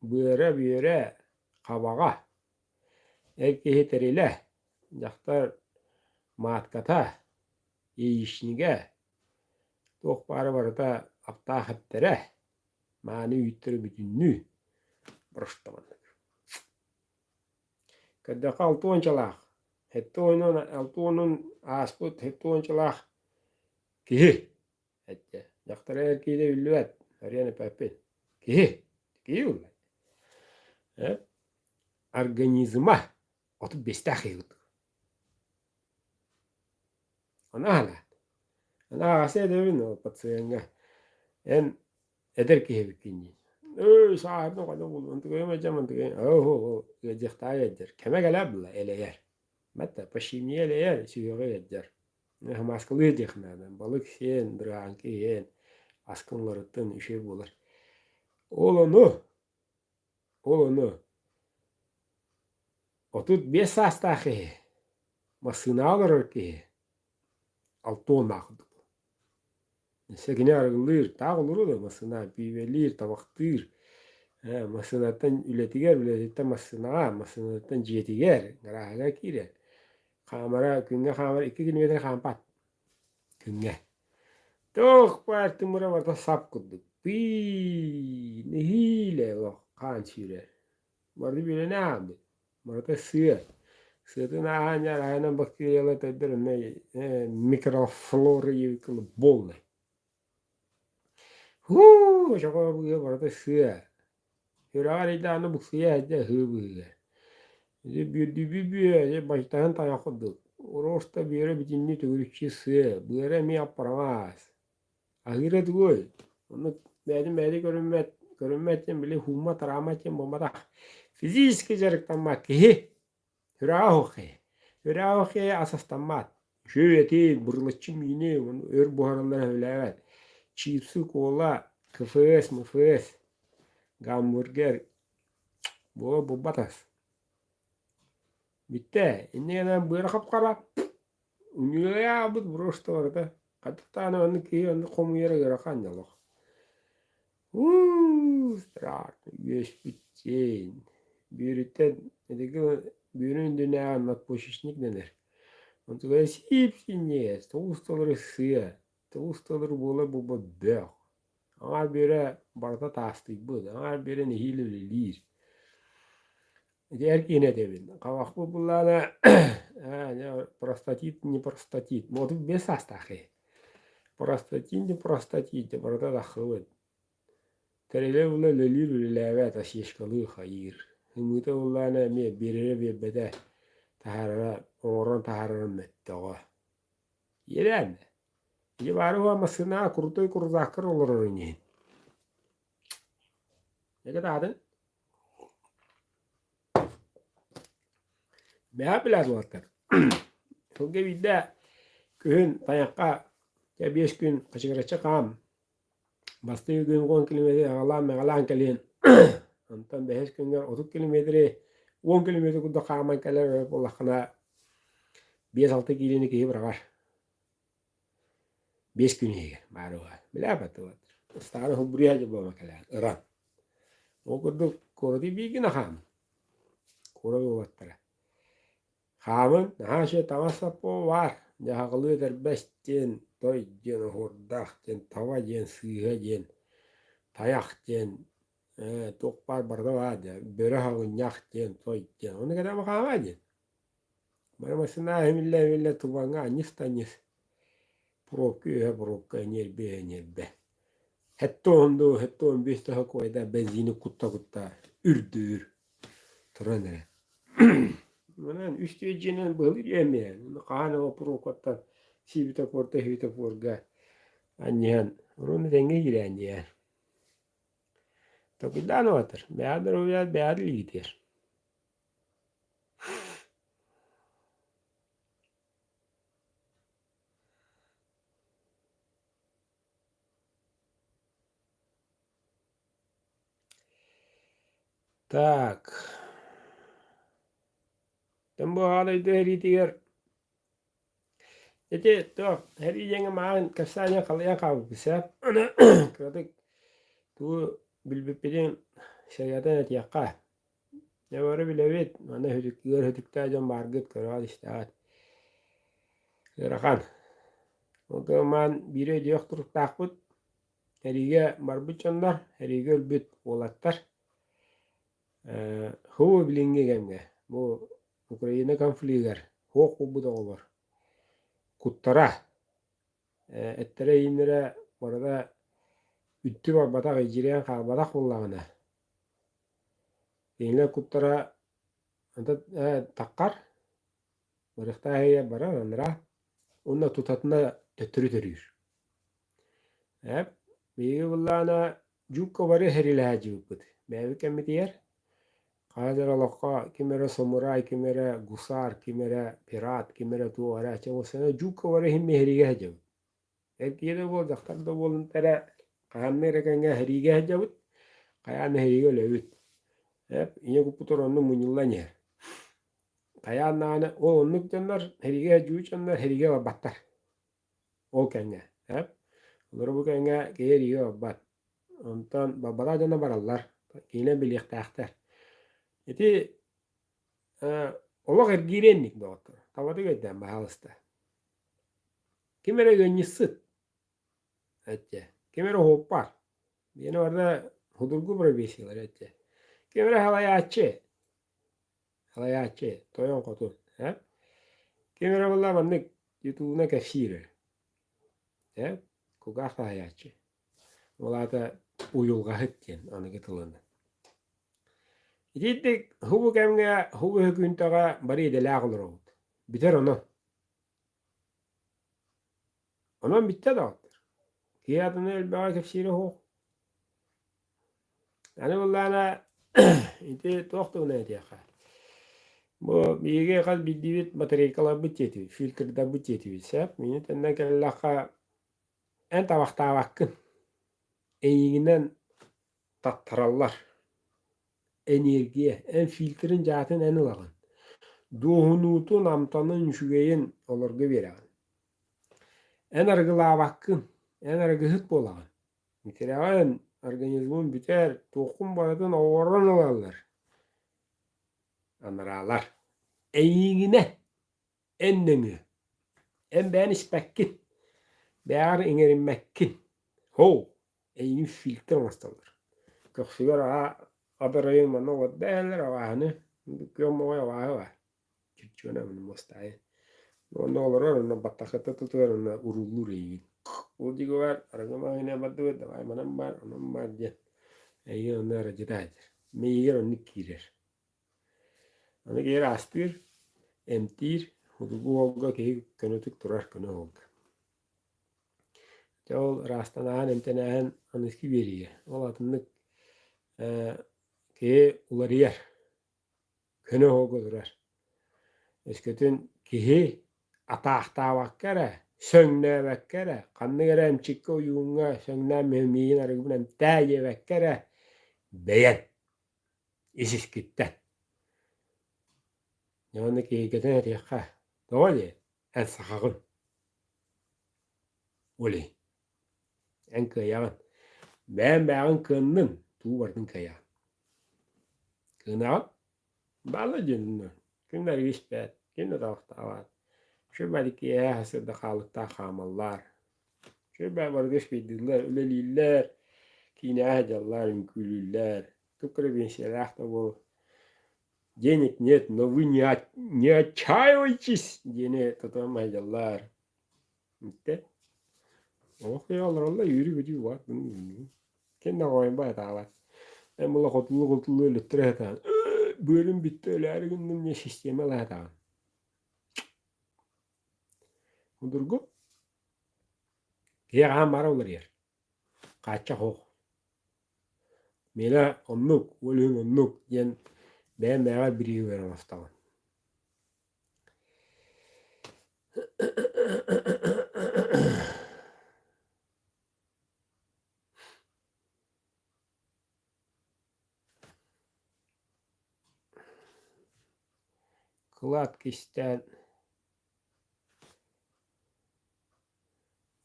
бүйөрө, кабага, эркеһи териле, жактар матката, ийишниге, туох бары барыта аптаахаттере, мааны үйттөрү бүтүннүү бұрыштаманнык. Кәддәқа алтуончалақ. Алтуонун аспыт хеттуончалақ кихи. Әтті. Жақтары әркейді үллуәт. Арияны пәппет. Кихи. Кихи ұллай. Организма отып бестақ еғыд. Она халат. Она ағасы әдәбін ол пациентға. Ән әдір кихи біккеннен. Sahibine kadar bulun. Tıkayım tıkayım. Gecikta yedir. Keme gelabla eleyer. Mette paşimni eleyer. Süyüge yedir. Maskalı yediknadan. Balık yiyen, dırağınki yiyen. Askınlarıttın işe bulur. Olunu 35 sastahı masına alır ki altın akıdı. Sekine argılır, tağılır da masına bivelir, tabaktır. Masınatan ületiger, masınatan jetiger, ngarahaga kirer. Künge kamera 2 kilometre kampat. Künge. Tok partımıra varta sap kuduk. Nihile o kan sürer. Vardı bile ne abi? Varta sığır. Sığırın ahanya bakteriyalar tadır mikroflora yıkılı bol ne. Şaka bu ya varta sığır. Hürağır iddianı bu sığır hacca hıbı. Bir baştan tanıkıdık. Orasta bir yere bitinli tügürükçü sığır. Bu yere mi yapıramaz? Ahiret koy. Onu bedi görünmetten bile humma taramatken bombada. Fiziki jarıktanmak ki. Hürağır asaslanmak. Şöyle burlaşçım yine ör buharlar öyle. Çipsi, kola, kıfıs, mıfıs, hamburger, bu batas. Bitti. İnneğden bırakıp kara. Ünlüğe abid buruştu orada. Katık tane onu ki onu komu yere göre kanyalık. Strak. Yüz bitsin. Büyürütten büyürün dünya anlat boşuşnik denir. Он туда сипсин есть, толстолары сыя, толстолары бола буба бэх. Аңар бере барта тастык бud, аңар бере нехиле лир. Эркине дебин. Кавак бу буллана простатит, не простатит. Моду без астахи. простатит барда дахывыт. Тереле ула лелир үлеләвәт ашешкалы хайыр. Хымыта улана ме берере бебеде тахарара орон тахарара мэттоға. Ерән. Ебарыва масына куртой курзакыр олар ойнейін. Неге дадың? Бәә біләз олаттар. Сылге бидді күн таяққа 5 күн қашығырачы қам. Басты күн 10 километр ағалан кәлен. Антан 5 күнген 30 километре 10 километр күнді қаман кәлер болақына 5-6 килоны кейі бірағар. 5 күн егер баруға. Білә бәті батыр. Ұстары құлбұрия жа болма кәлер. Иран. О күрді көрді бейгін қам. Көрі болаттыра. Қамын наша тамасапо var. Жағылы дәрбәстен, той ден, хордақ ден, тава ден, сыйға ден, таяқ ден, тоқпар барды вады, бөрі хағын яқ ден, той ден. Оны кәдәмі қама ден. Бармасына әмілі тубаңа анис-танис. Пробка, нербе. Хәтті онды, хәтті 15 қойда бәзіні құтта үрді. Тұран әрі. Мынан үсті жинен бұлыр еме. Қағаны пробкаттан сибіті порта, хүйті порға. Анниян. Оны дәңге керен дейін. Тоқидан отыр. Бәдір ойад, бәдір етер. Так. Тем bu ağlaydı heri diyor. Dedi, heri yenge mağın kafsanya kalaya kaldı bisep. Ana kırdık. Tu bilbipedin şeriatın etiyakka. Ne var bilevet. Ana hüdükte acan bargıt kırağız işte. Kırakan. O zaman biri diyor turup takbut. Herige marbut çandar. Herige ölbüt olattar. Hıvı bilinge gemge. Bu Ukrayna konfliger. Hoq bu da olur. Kuttara. Ettere inire orada üttü var batak ecireyen kal batak bollağına. Yine kuttara takkar. Barıqta heye barar anıra. Onunla tutatına tötürür. Hep. Begi bollağına cukka varı herileha cukkud. Bevi kemmeti yer. Qadir Allah'a kimere samuray, kimere gusar, kimere pirat, kimere tuğara çavusana cukka var hem mehriye hacab. Erkiye bol daktar da bolun tere qahanne rekenge heriye hacab. Qayan heriye lewit. Hep iye kuputor onu munyullan yer. Qayan nane o onluk canlar heriye hacab canlar heriye battar. O kenge. Hep. Onları bu kenge heriye bat. Ondan babada cana barallar. Yine bir ihtiyar. Eti olak ergirenlik doğru. Tavada gördüm bahalısında. Kimere gönüsüt. Etse. Kimere hoppar. Yine orada hudurgu bırakıyorlar etse. Kimere halayatçı. Toyon kotur. Kimere valla manlık YouTube'una kefşire. Kugak da hayatçı. Ola da uyulga hıkken onu getılığında. Gittik hubu kemge hubu hüküntaga bari de lağılır. Biter onu. Onun bitti dağıttır. Kiyatını elbağ kefşiri hoğ. Yani vallahi iti tohtu ne diye. Bu bilgi kal bildiğit materyal bütçeti, filtrede bütçeti sep. Mini tenne kellaka en tavakta vakın. Eyiginden tattarallar. Enerjiye, en filtrin zaten en ulağın. Doğunutu namtanın şügeyin olurgu veren. En argıla vakın, en argıhıt bolağın. Mitreğen organizmin biter, tokum baradın oğuran olarlar. Anıralar. Eyigine, en nöngü. En beğen ispekkin. Beğer inerinmekkin. Ho, eyigin filtre mastalar. Kıqsigar adarayın manna wadda eller avahını. Kıyom oya avahı. Çirçöne bunu mustahil. Onda olur ona batakata tutuyor ona urulur eyigin. Uji var, aragama yine badı da vay manam var, onam var diye. Ey onlar acıdadır. Meğer onu kirer. Onu geri astır, emtir, hudubu olga ki könötük turar könö olga. Jol rastanahan emtenahan aniski beriye. Ol atınlık ki ularıyar. Könö olga turar. Eskötün kihi ataqta bakkara, söngna bakkara, kanны gerem çikko yuğunga söngna mehmiyin arıgıbınan täye bakkara, beyen, isiskitten. Yonu ki geten etiyakka, doğali, en sakakın, oli, en kıyağın. Ben bağın kınının, tuğu vardın kıyağın. Kınağın, bağlı cününü, künler işbet, künler tağıqta var. Şu belki ya hasırda kalıkta kamallar. Şu ben vargış bildiler, öleliler, kine ahjallar, ünkülüller. Tukra bin şerahta bu. Денег нет, но вы не отчаивайтесь, diyene tutamayacaklar. İşte. O hıyarlarla yürü gücü var. Kendi koyun bayağı var. Ben bula kutlu öylüttüre hatan. Bölüm bitti öyle her günden ne sisteme la hatan. Udurgu. Kıyağın bara olur yer. Kaçça hoğ. Mela onnuk, ölüm onnuk. Yen ben beraber biri veren haftalan. Kılat kisten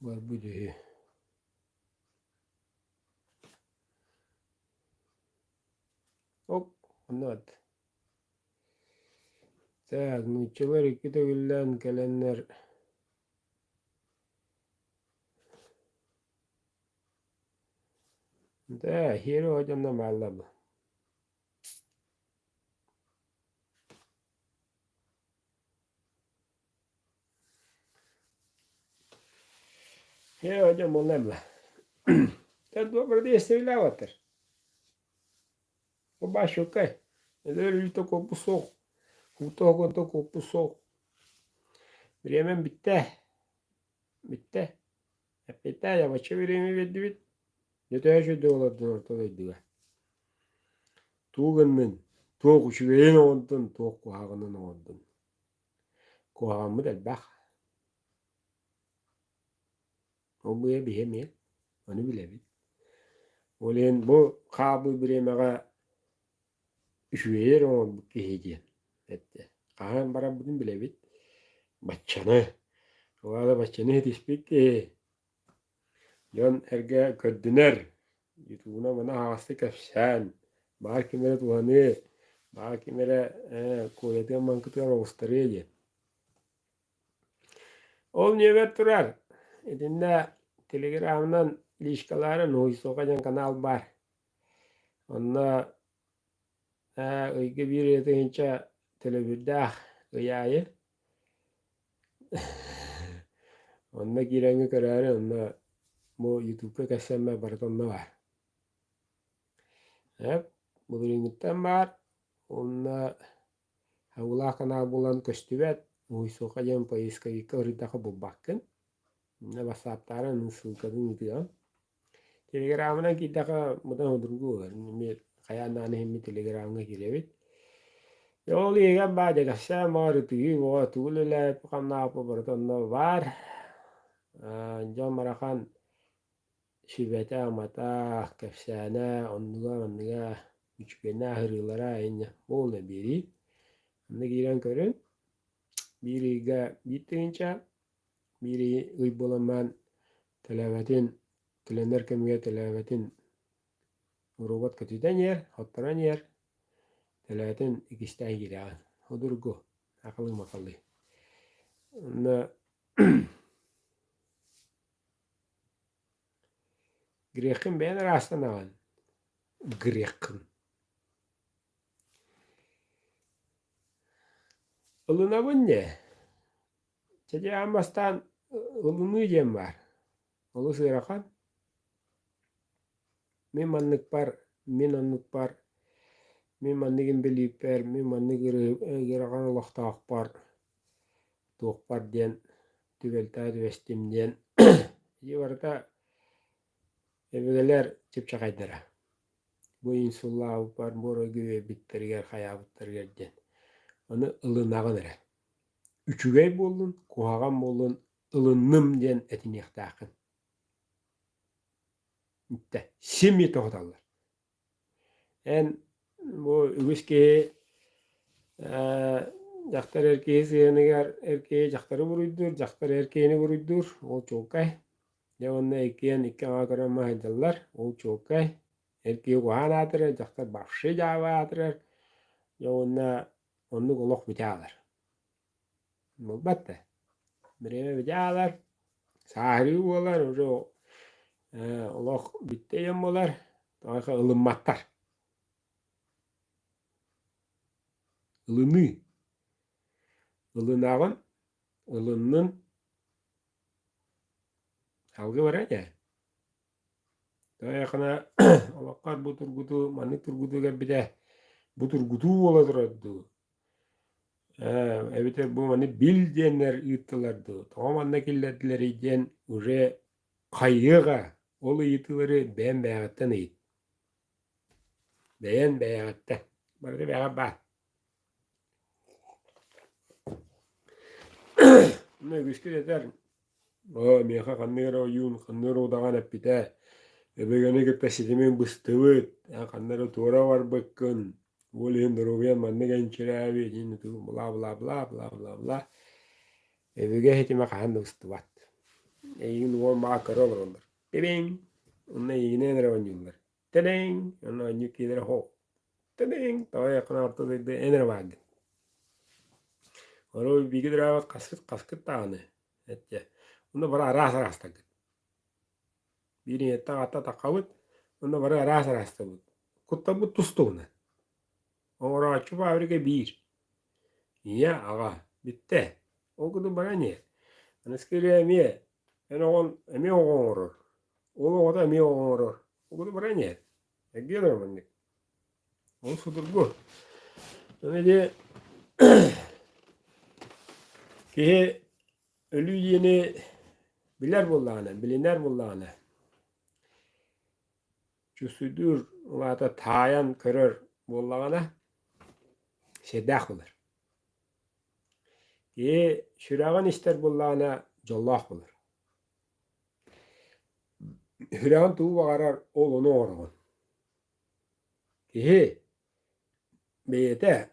var bu düğü. Hop, anladı. Так, мычылар икките күллэн кэлэннэр да хиро хожонно мааллабы. Хиро хожон молнабла. Tad добрый эстейлаватыр. Обашукай. Элөрүлтө копусок. Хутогото копусок. Времен битте. Битте. Битте я бача времени веддибит. Нөтөшөдө олордун ортодойдуга. Тугуннун тоок үчүгейин оңдун тоок куагынын оңдун. Куагаммы дэлбах. Обуя бихемел. Onu bilebit. Olen bu kabı biremege üşüyer o kehediyen. Ette. Kahan bara bugün bilebit. Başçanı. Oğada başçanı hetispik ki. Yon erge kördüner. Yutuna bana hastı kafşan. Bağır kimere tuhanı. Bağır kimere kuvvetiyen mankıtıyan oğustarıya. Ol niye turar. Edinde telegramdan ilişkilerin huysokacan kanal var. Onda ıygı bir yetince telebirde ıyayı. Onda gireni kararı onda bu YouTube'da kesenme barıtonda var. Hep bu biringitten var. Onda havula kanal bulan köstübet huysokacan payıska yıka hırıdaka bu bakın. Ne WhatsApp'tara ısılkadın gidiyor. Telegram'ına gidaka mudan hudurgu var. Kaya nane hemi telegram'a girevit. Yol yegan bade kasa marıtı o tulule pakamna apa bertonda var. Jom marakan şibete mata kefsana onnuga üçgena hırılara enya bolna biri. Anda giren körün biriga bitinca biri uybolaman televetin Kilenler kemiye televetin robot kötüden yer, hottaran yer. Televetin ikisten giren. Hudurgu. Akıllı makallı. Ona Grekin ben rastana var. Grekin. Ilına bu ne? Çece amastan ılını yem var. Olu sığırakan min manныk bar, min onluk bar, min mannigin bilipper, min mannig gırakan olaqtaaq bar, tuoq bar diyen tübeltää tübestim diyen yibarta ebegeler çıpçakaydara. Bu insullağı bar bora güve bitteriger hayabıtteriger diyen. Onu ılınağın ere. Üçügey bollun, kuhagan bollun, ılınным diyen etini yaxtaaqın. Itte, simi toxdallar. En bu ügüski Jaktar erkeği sığınıgar erkeği jaktarı vuruydur, jaktar erkeğini vuruydur, o çokay. Ya onda ekiyen iki ağakara mahaydalar, o çokay. Erkeği kuhan atırar, jaktar başşı java atırar. Ya onda onu kolok bitalar. Mulbatta. Bireme bitalar. Sahri olar, o olok bitteyem olar. Taaka ılınmattar. Ilını. Ilınağın, ılının algı var ya. Tayakana olakar bu turgutu, mani turgutu gerbide. Bu turgutu ola durardı. Evet bu mani bil diyenler yıttılardı. Tamam anna killettileri diyen uje kayıga olu yıttıları beğen beğattan yıt. Beğen beğattan. Barda beğat var. Ne güçkü eder. Miyaha kandıra oyun, kandıra odağın epite. Ebegene getta sidimen bıstığıt. Kandıra tora var bakın. Bolehen dorogen manne gençirabi. Jini tu bla bla bla bla bla bla. Ebege hetime kahandı bıstığıt. Egin uwan maga karolor onlar. Tedeng. Onna egine enere vanyullar. Tedeng. Onna vanyu kidere ho. Tedeng. Tawa yakına ortada de enere vagin. Oro bigidra kaskıt tağını. Etje. Onda bara aras takıt. Birin yetten atta takavut. Onda bara aras takıt. Kutta bu tustu ona. Ora açıp avrike bir. Ya ağa. Bitti. O kudu bara niye? Anaskiri emiye. Emi oğun orur. Oğlu oda emi oğun orur. O kudu bara niye? Egiyor mannik. O sudur bu. Öyle de ki ölü yeni biler bullağına, bilinler bullağına. Cüsüdür ulata tayan kırır bullağına şedak bulur. Ki şürağın ister bullağına jollah bulur. Şürağın tuğu bağırar ol onu oğrağın. Ki beyete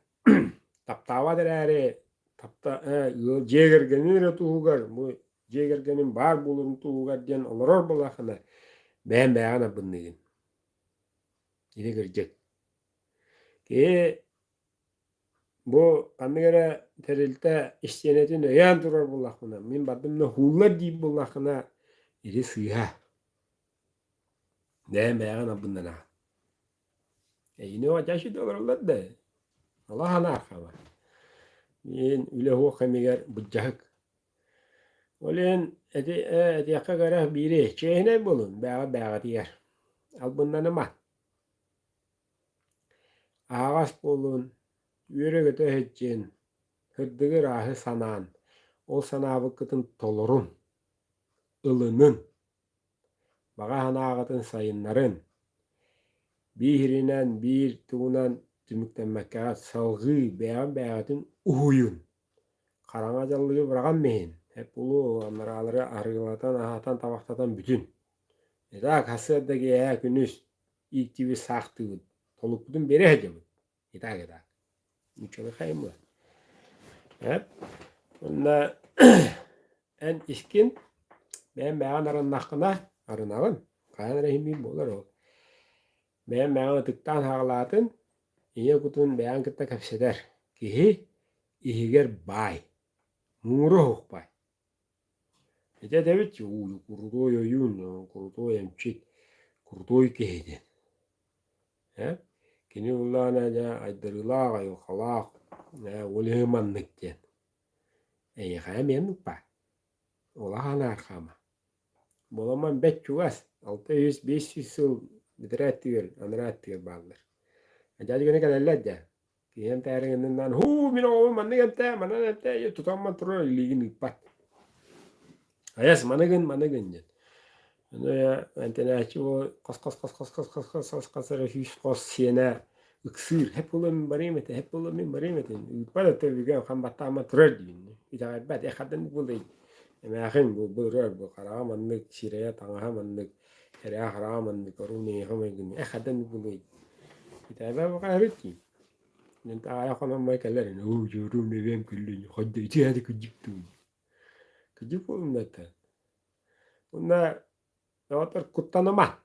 taptava dereri tapta jegergenin tuğugar bu jegergenin bar bulun tuğugar diyen olurur bullağına ben beğana bundigin. Yine girecek. Ki bu kandigara terilte işçenetin öyen durar bullağına. Min badımda hullar deyip bullağına iri sıyha. Ben beğana bundan ha. Yine o çeşit olurlar da. Allah'ın arkama. Yin üle hu kamigar bıcahık. Olen eti yakka garah biri. Çeyhine bulun. Beğa diyer. Al bundan ama. Ağas bulun. Yüregete hedcin. Hırdıgı rahı sanan. O sanabı kıtın tolurun. Ilının. Baga hanağıtın sayınların. Bihirinen bir tuğunan tümüklenmekkaat salgı beğatın uhuyun. Karamacalığı bırakan mehin. Hep ulu onları argılatan, ahatan, tabaktatan bütün. Eda kasıdaki eğer günüz ilk gibi saktı. Toluk bütün beri hece bu. Eda. Mükemmel kayım var. Hep. Onda en iskin ben beğen arınakına arınağın. Kayan rahimim olur o. Ben tıktan hağlatın. İyi kutun beğen kıtta kapseder. Kihi ihiger bay. Muru hok bay. Ece devit ki kurudoy oyun, kurudoy emçik, kurudoy kihidin. Kini ullana ja aydırılağa yokalaaq. Olihmanlık diyen. Kaya memnuk bay. Ola hana arkama. Bolaman bet çugas. 600-500 yıl bitirettiler, anırattiler bağlar. Acayip güne kadar da. Kiyen tarihinden hu min oğlum manne gante mana gante tutamma turu ligin ipat. Ayas managın. Ano ya antena o kas refüs kas siyene iksir hep oğlum barimete hep oğlum barimete. Pada tabi gan kan batama turu din. İta bat ekadan bulay. Emeakin bu rör bu kara manlık şiraya tanga manlık. Heraya kara manlık aruni hamegin ekadan bulay. İta ba bakarit. انت عارف انا ما كلام هو جورو نبيم كله خد ايتي هذا كجبتو متى قلنا يوتر كتانا ما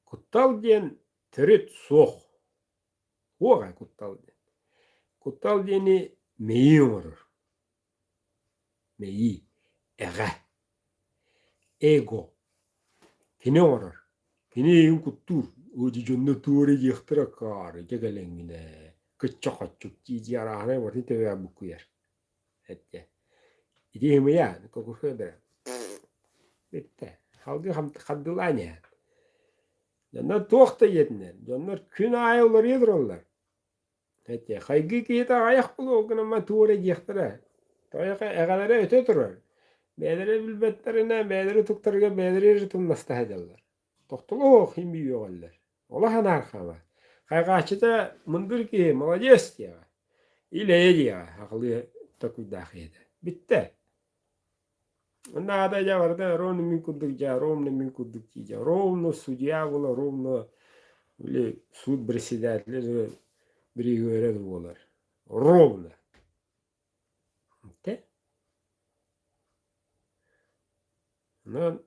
كتال دين تريت سوخ هو غا كتال ديني ميور مي اغا ايغو كنور كني يوم كتور ودي جنة توري يخترع كار جعلنا كتشخط تيجي على هنا ورثي تبي أبوكير هتيا إدي هم يا كوكو فدرة بيتا halkı ham tıkadılar ne? Canlar tohta yetine. Canlar kün ayolları yediriyorlar. Hette kaygı ki yete ayak bulu o gün ama tuğra yıktıra. Toyaka egalere öte durur. Beylere bilbetlerine, beyleri tuktarıga, beyleri rıtım nasta ederler. Tohtulu kim biliyorlar. Ola hanar kama. Kaygaçı da mındır ki, молодец diye. İleye diye. Akıllı takıydakiyede. Bitti. Nada vardı, ровно min kudukca, ровно min kudukça. Ровно судья была, ровно или суд председателя bir göre olurlar. Ровно. Bitti. Ondan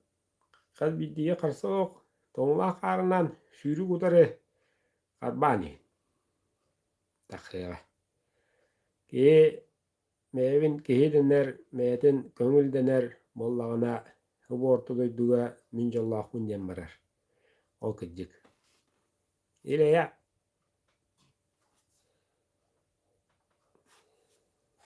kad bir diye karsak, toğla karından sürü kudarı karbani. Takıya. Ki mevin kehidenler, meyden köngüldener, mollağına bu ortada duga min jollah kun barar. O kıcık. İle ya.